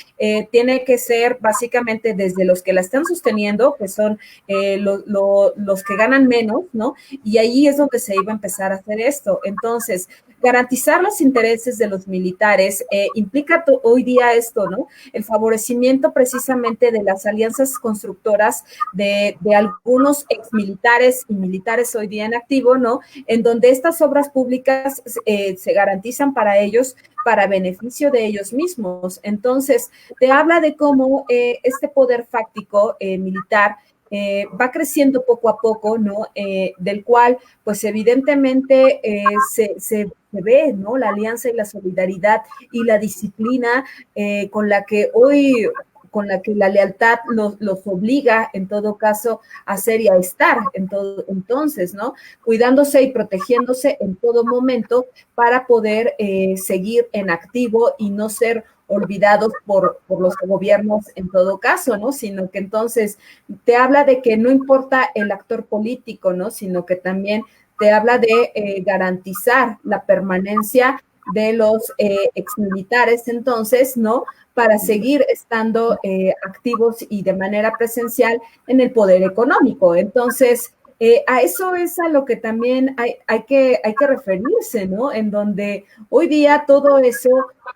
tiene que ser básicamente desde los que la están sosteniendo, que son los que ganan menos, ¿no? Y ahí es donde se iba a empezar a hacer esto. Entonces, garantizar los intereses de los militares implica hoy día esto, ¿no? El favorecimiento precisamente de las alianzas constructoras de algunos exmilitares y militares hoy día en activo, ¿no? En donde estas obras públicas se garantizan para ellos, para beneficio de ellos mismos. Entonces, te habla de cómo este poder fáctico militar va creciendo poco a poco, ¿no? Del cual, pues evidentemente se ve, ¿no? La alianza y la solidaridad y la disciplina con la que hoy, con la que la lealtad los obliga, en todo caso, a ser y a estar, entonces, ¿no? Cuidándose y protegiéndose en todo momento para poder seguir en activo y no ser olvidados por los gobiernos en todo caso, ¿no? Sino que entonces te habla de que no importa el actor político, ¿no? Sino que también te habla de garantizar la permanencia de los exmilitares, entonces, ¿no? Para seguir estando activos y de manera presencial en el poder económico. Entonces, a eso es a lo que también hay que referirse, ¿no? En donde hoy día todo eso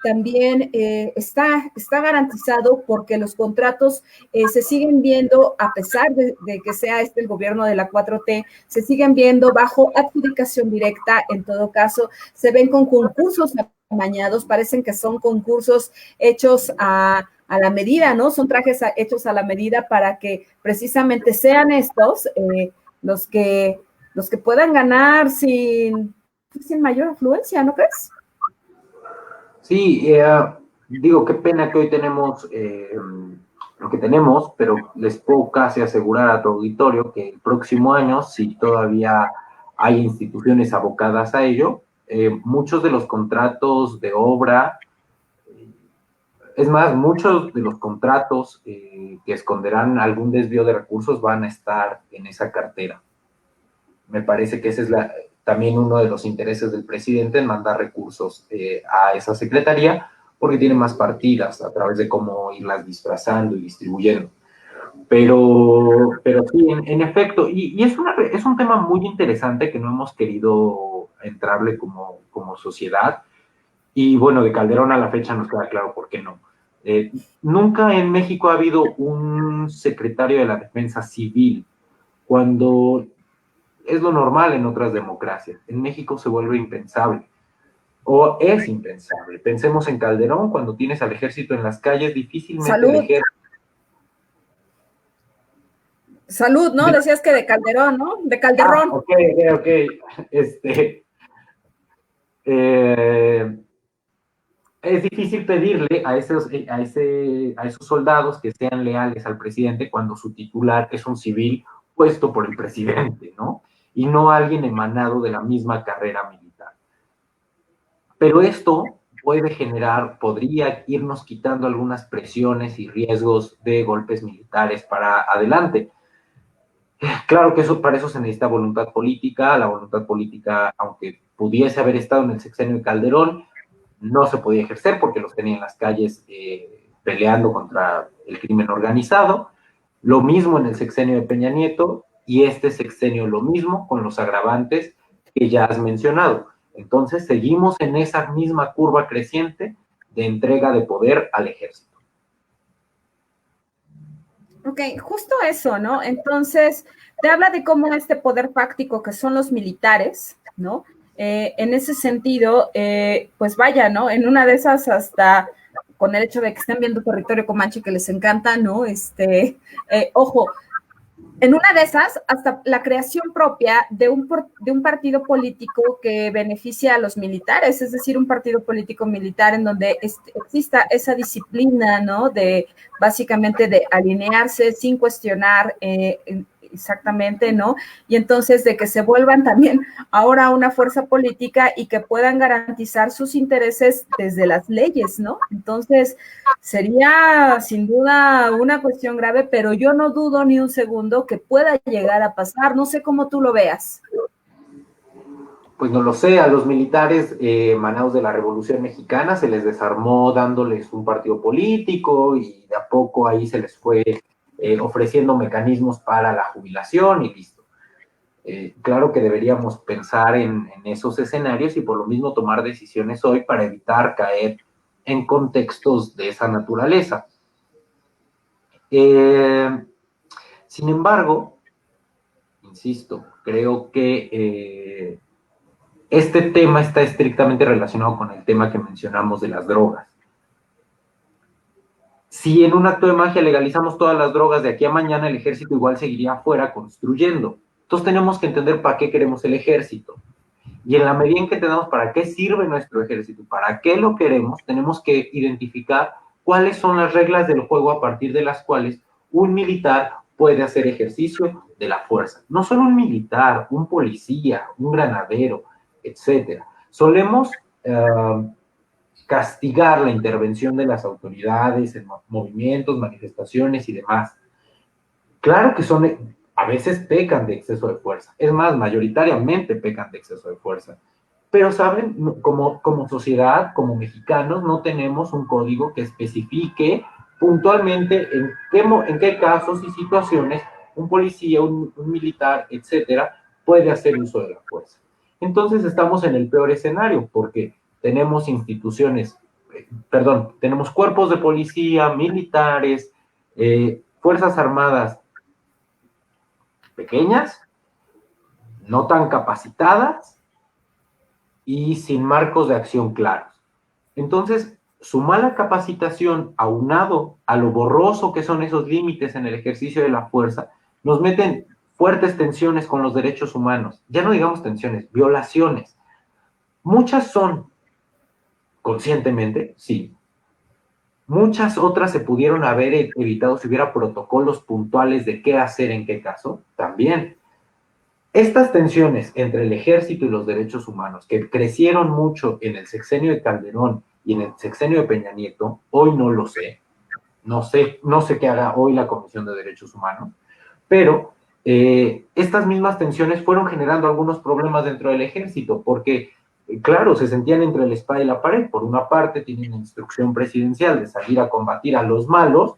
también está garantizado porque los contratos se siguen viendo, a pesar de que sea el gobierno de la 4T, se siguen viendo bajo adjudicación directa, en todo caso, se ven con concursos amañados, parecen que son concursos hechos a la medida, ¿no? Son trajes hechos a la medida para que precisamente sean estos los que puedan ganar sin mayor afluencia, ¿no crees? Sí, digo, qué pena que hoy tenemos lo que tenemos, pero les puedo casi asegurar a tu auditorio que el próximo año, si todavía hay instituciones abocadas a ello, muchos de los contratos de obra, es más, muchos de los contratos que esconderán algún desvío de recursos van a estar en esa cartera. Me parece que ese es también uno de los intereses del presidente en mandar recursos a esa secretaría, porque tiene más partidas a través de cómo irlas disfrazando y distribuyendo. Pero sí, en efecto, y es un tema muy interesante que no hemos querido entrarle como sociedad, y bueno, de Calderón a la fecha nos queda claro por qué no. Nunca en México ha habido un secretario de la Defensa Civil, cuando es lo normal en otras democracias. En México se vuelve impensable, o es impensable. Pensemos en Calderón, cuando tienes al ejército en las calles, difícilmente Salud. el ejército... Salud, ¿no? Decías que de Calderón, ¿no? De Calderón. Ok. Es difícil pedirle a esos soldados que sean leales al presidente cuando su titular es un civil puesto por el presidente, ¿no? Y no alguien emanado de la misma carrera militar. Pero esto podría irnos quitando algunas presiones y riesgos de golpes militares para adelante. Claro que para eso se necesita voluntad política. La voluntad política, aunque pudiese haber estado en el sexenio de Calderón, no se podía ejercer porque los tenía en las calles peleando contra el crimen organizado. Lo mismo en el sexenio de Peña Nieto, y este sexenio lo mismo con los agravantes que ya has mencionado. Entonces seguimos en esa misma curva creciente de entrega de poder al ejército. Ok, justo eso, ¿no? Entonces, te habla de cómo este poder fáctico que son los militares, ¿no? En ese sentido, pues vaya, ¿no? En una de esas hasta con el hecho de que estén viendo territorio comanche que les encanta, ¿no? Ojo, en una de esas, hasta la creación propia de un partido político que beneficia a los militares, es decir, un partido político militar en donde exista esa disciplina, ¿no? De básicamente de alinearse sin cuestionar exactamente, ¿no? Y entonces de que se vuelvan también ahora una fuerza política y que puedan garantizar sus intereses desde las leyes, ¿no? Entonces, sería sin duda una cuestión grave, pero yo no dudo ni un segundo que pueda llegar a pasar. No sé cómo tú lo veas. Pues no lo sé, a los militares manados de la Revolución Mexicana se les desarmó dándoles un partido político y de a poco ahí se les fue ofreciendo mecanismos para la jubilación y listo. Claro que deberíamos pensar en esos escenarios y por lo mismo tomar decisiones hoy para evitar caer en contextos de esa naturaleza. Sin embargo, insisto, creo que este tema está estrictamente relacionado con el tema que mencionamos de las drogas. Si en un acto de magia legalizamos todas las drogas, de aquí a mañana el ejército igual seguiría afuera construyendo. Entonces tenemos que entender para qué queremos el ejército. Y en la medida en que entendamos para qué sirve nuestro ejército, para qué lo queremos, tenemos que identificar cuáles son las reglas del juego a partir de las cuales un militar puede hacer ejercicio de la fuerza. No solo un militar, un policía, un granadero, etcétera. Solemos castigar la intervención de las autoridades en movimientos, manifestaciones y demás. Claro que a veces pecan de exceso de fuerza. Es más, mayoritariamente pecan de exceso de fuerza. Pero, ¿saben? Como sociedad, como mexicanos, no tenemos un código que especifique puntualmente en qué casos y situaciones un policía, un militar, etcétera, puede hacer uso de la fuerza. Entonces estamos en el peor escenario, porque tenemos tenemos cuerpos de policía, militares, fuerzas armadas pequeñas, no tan capacitadas y sin marcos de acción claros. Entonces, su mala capacitación, aunado a lo borroso que son esos límites en el ejercicio de la fuerza, nos meten fuertes tensiones con los derechos humanos. Ya no digamos tensiones, violaciones. Muchas son conscientemente, sí. Muchas otras se pudieron haber evitado si hubiera protocolos puntuales de qué hacer en qué caso, también. Estas tensiones entre el ejército y los derechos humanos, que crecieron mucho en el sexenio de Calderón y en el sexenio de Peña Nieto, hoy no lo sé. No sé qué haga hoy la Comisión de Derechos Humanos, pero estas mismas tensiones fueron generando algunos problemas dentro del ejército, porque, claro, se sentían entre la espada y la pared. Por una parte, tienen instrucción presidencial de salir a combatir a los malos,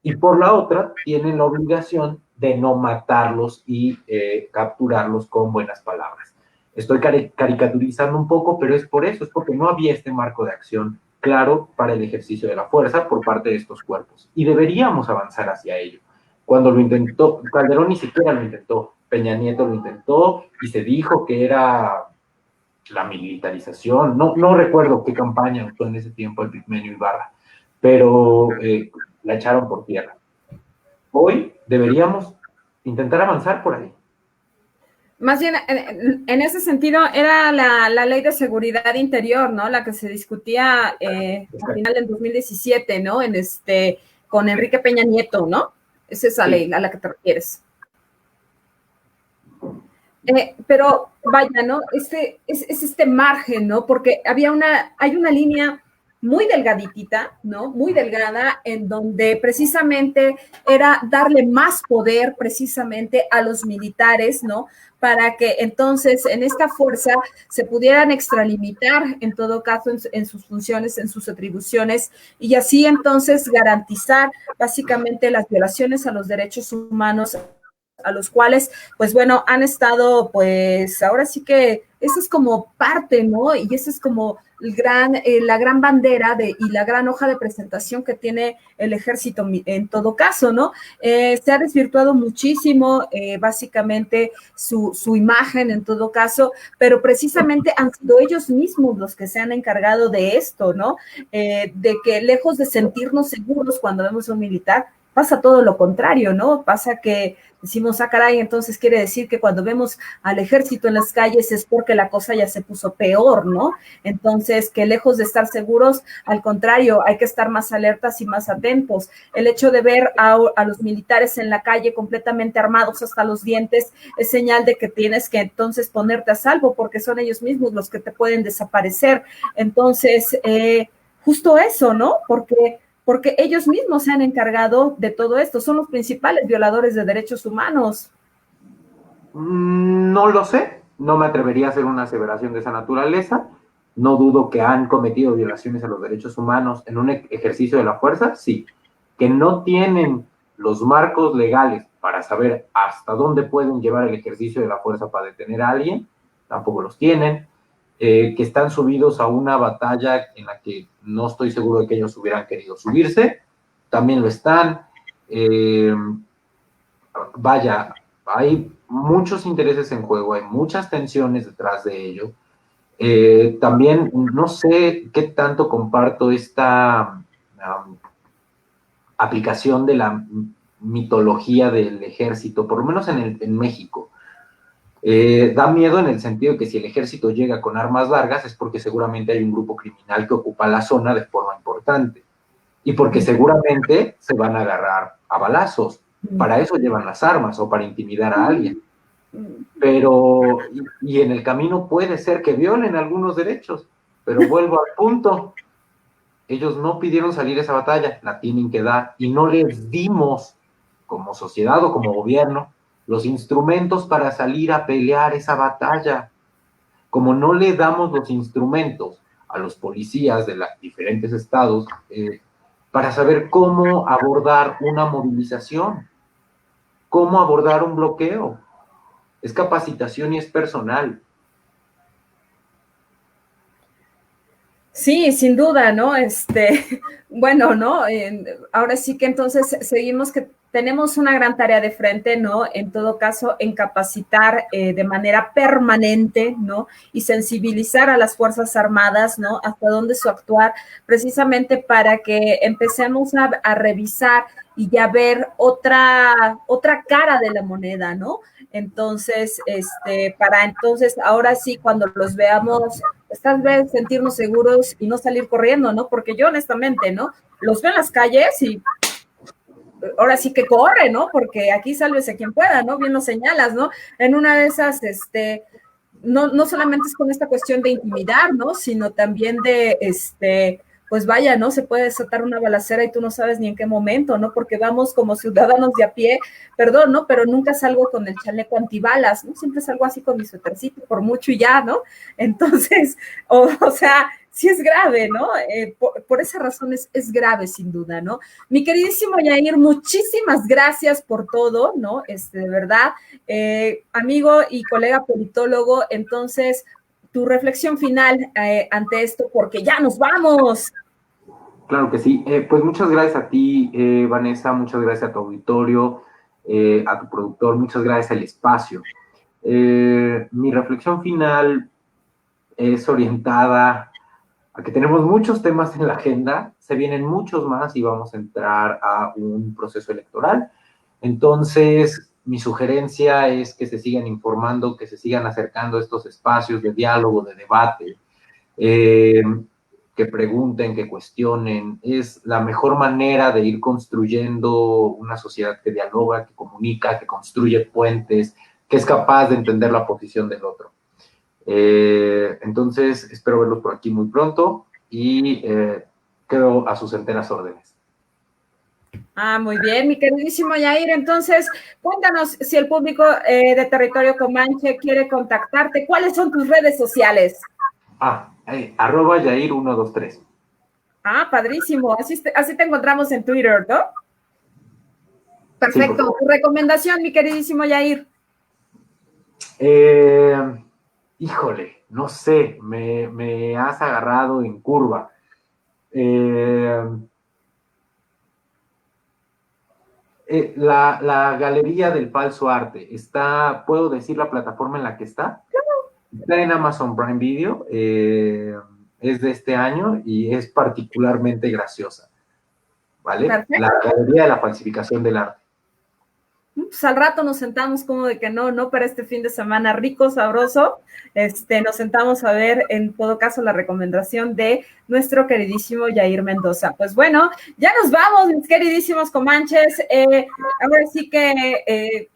y por la otra, tienen la obligación de no matarlos y capturarlos con buenas palabras. Estoy caricaturizando un poco, pero es por eso, es porque no había este marco de acción claro para el ejercicio de la fuerza por parte de estos cuerpos. Y deberíamos avanzar hacia ello. Cuando lo intentó, Calderón ni siquiera lo intentó, Peña Nieto lo intentó y se dijo que era la militarización. No recuerdo qué campaña usó en ese tiempo el Pigmenio Ibarra, pero la echaron por tierra. Hoy deberíamos intentar avanzar por ahí. Más bien, en ese sentido, era la ley de seguridad interior, ¿no? La que se discutía al final del 2017, ¿no? Con Enrique Peña Nieto, ¿no? Es esa ley a la que te refieres. Pero vaya, ¿no? Es este margen, ¿no? Porque hay una línea muy delgaditita, ¿no? Muy delgada, en donde precisamente era darle más poder precisamente a los militares, ¿no? Para que entonces en esta fuerza se pudieran extralimitar, en todo caso, en sus funciones, en sus atribuciones, y así entonces garantizar básicamente las violaciones a los derechos humanos, a los cuales, pues bueno, han estado, pues ahora sí que eso es como parte, ¿no? Y esa es como la gran bandera y la gran hoja de presentación que tiene el ejército en todo caso, ¿no? Se ha desvirtuado muchísimo, básicamente, su imagen en todo caso, pero precisamente han sido ellos mismos los que se han encargado de esto, ¿no? De que lejos de sentirnos seguros cuando vemos a un militar, pasa todo lo contrario, ¿no? Pasa que decimos, ah, caray, entonces quiere decir que cuando vemos al ejército en las calles es porque la cosa ya se puso peor, ¿no? Entonces, que lejos de estar seguros, al contrario, hay que estar más alertas y más atentos. El hecho de ver a los militares en la calle completamente armados hasta los dientes es señal de que tienes que entonces ponerte a salvo, porque son ellos mismos los que te pueden desaparecer. Entonces, justo eso, ¿no? Porque ellos mismos se han encargado de todo esto, son los principales violadores de derechos humanos. No lo sé, no me atrevería a hacer una aseveración de esa naturaleza. No dudo que han cometido violaciones a los derechos humanos en un ejercicio de la fuerza, sí. Que no tienen los marcos legales para saber hasta dónde pueden llevar el ejercicio de la fuerza para detener a alguien, tampoco los tienen. Que están subidos a una batalla en la que no estoy seguro de que ellos hubieran querido subirse, también lo están. Vaya, hay muchos intereses en juego, hay muchas tensiones detrás de ello. También no sé qué tanto comparto esta aplicación de la mitología del ejército, por lo menos en México. Da miedo en el sentido de que si el ejército llega con armas largas es porque seguramente hay un grupo criminal que ocupa la zona de forma importante y porque seguramente se van a agarrar a balazos. Para eso llevan las armas o para intimidar a alguien. Pero, y en el camino puede ser que violen algunos derechos, pero vuelvo al punto. Ellos no pidieron salir a esa batalla, la tienen que dar y no les dimos como sociedad o como gobierno los instrumentos para salir a pelear esa batalla. Como no le damos los instrumentos a los policías de los diferentes estados para saber cómo abordar una movilización, cómo abordar un bloqueo. Es capacitación y es personal. Sí, sin duda, ¿no? Bueno, ¿no? Ahora sí que entonces seguimos que tenemos una gran tarea de frente, ¿no? En todo caso, en capacitar de manera permanente, ¿no? Y sensibilizar a las Fuerzas Armadas, ¿no? Hasta dónde su actuar, precisamente para que empecemos a revisar y ya ver otra cara de la moneda, ¿no? Entonces, para entonces, ahora sí, cuando los veamos, pues, tal vez sentirnos seguros y no salir corriendo, ¿no? Porque yo honestamente, ¿no? Los veo en las calles y ahora sí que corre, ¿no? Porque aquí sálvese quien pueda, ¿no? Bien lo señalas, ¿no? En una de esas, no solamente es con esta cuestión de intimidar, ¿no? Sino también de, pues vaya, ¿no? Se puede desatar una balacera y tú no sabes ni en qué momento, ¿no? Porque vamos como ciudadanos de a pie, perdón, ¿no? Pero nunca salgo con el chaleco antibalas, ¿no? Siempre salgo así con mi suétercito, por mucho y ya, ¿no? Entonces, o sea, sí es grave, ¿no? Por esa razón es grave, sin duda, ¿no? Mi queridísimo Yair, muchísimas gracias por todo, ¿no? De verdad, amigo y colega politólogo, entonces, tu reflexión final ante esto, porque ya nos vamos. Claro que sí. Pues muchas gracias a ti, Vanessa, muchas gracias a tu auditorio, a tu productor, muchas gracias al espacio. Mi reflexión final es orientada a que tenemos muchos temas en la agenda, se vienen muchos más y vamos a entrar a un proceso electoral. Entonces, mi sugerencia es que se sigan informando, que se sigan acercando a estos espacios de diálogo, de debate, que pregunten, que cuestionen. Es la mejor manera de ir construyendo una sociedad que dialoga, que comunica, que construye puentes, que es capaz de entender la posición del otro. Entonces, espero verlos por aquí muy pronto y quedo a sus enteras órdenes. Ah, muy bien, mi queridísimo Yair. Entonces, cuéntanos si el público de Territorio Comanche quiere contactarte. ¿Cuáles son tus redes sociales? @Yair123. Ah, padrísimo. Así te encontramos en Twitter, ¿no? Perfecto. Sí, Tu recomendación, mi queridísimo Yair. Híjole, no sé, me has agarrado en curva. La Galería del Falso Arte, ¿puedo decir la plataforma en la que está? Está en Amazon Prime Video, es de este año y es particularmente graciosa. ¿vale? Perfecto. La galería de la falsificación del arte. Pues al rato nos sentamos como de que no para este fin de semana rico, sabroso, nos sentamos a ver en todo caso la recomendación de nuestro queridísimo Yair Mendoza. Pues bueno, ya nos vamos, mis queridísimos comanches, ahora sí que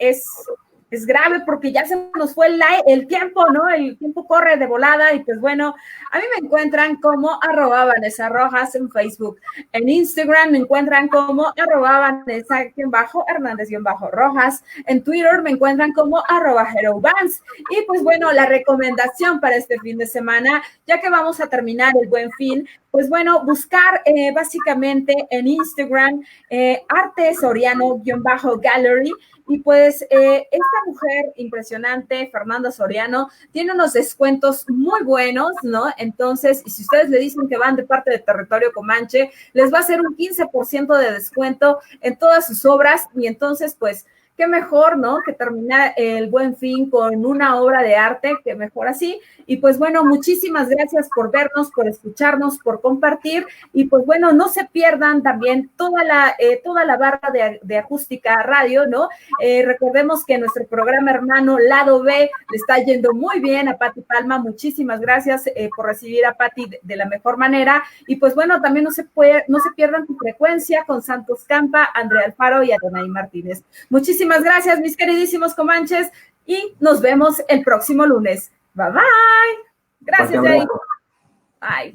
es grave porque ya se nos fue el tiempo, ¿no? El tiempo corre de volada y pues bueno, a mí me encuentran como @Vanessa Rojas en Facebook. En Instagram me encuentran como @Vanessa_Hernández_Rojas. En Twitter me encuentran como @HeroVans. Y pues bueno, la recomendación para este fin de semana, ya que vamos a terminar el Buen Fin, pues bueno, buscar básicamente en Instagram Arte Soriano_Gallery. Y pues esta mujer impresionante, Fernanda Soriano, tiene unos descuentos muy buenos, ¿no? Entonces, y si ustedes le dicen que van de parte de Territorio Comanche, les va a hacer un 15% de descuento en todas sus obras. Y entonces, pues, qué mejor, ¿no? Que terminar el Buen Fin con una obra de arte, que mejor así. Y pues bueno, muchísimas gracias por vernos, por escucharnos, por compartir. Y pues bueno, no se pierdan también toda la barra de Acústica Radio, ¿no? Recordemos que nuestro programa hermano Lado B le está yendo muy bien a Pati Palma. Muchísimas gracias por recibir a Pati de la mejor manera. Y pues bueno, también no se pierdan tu frecuencia con Santos Campa, Andrea Alfaro y Adonai Martínez. Muchísimas gracias, mis queridísimos comanches, y nos vemos el próximo lunes. Bye, bye. Gracias, Jay. Bye.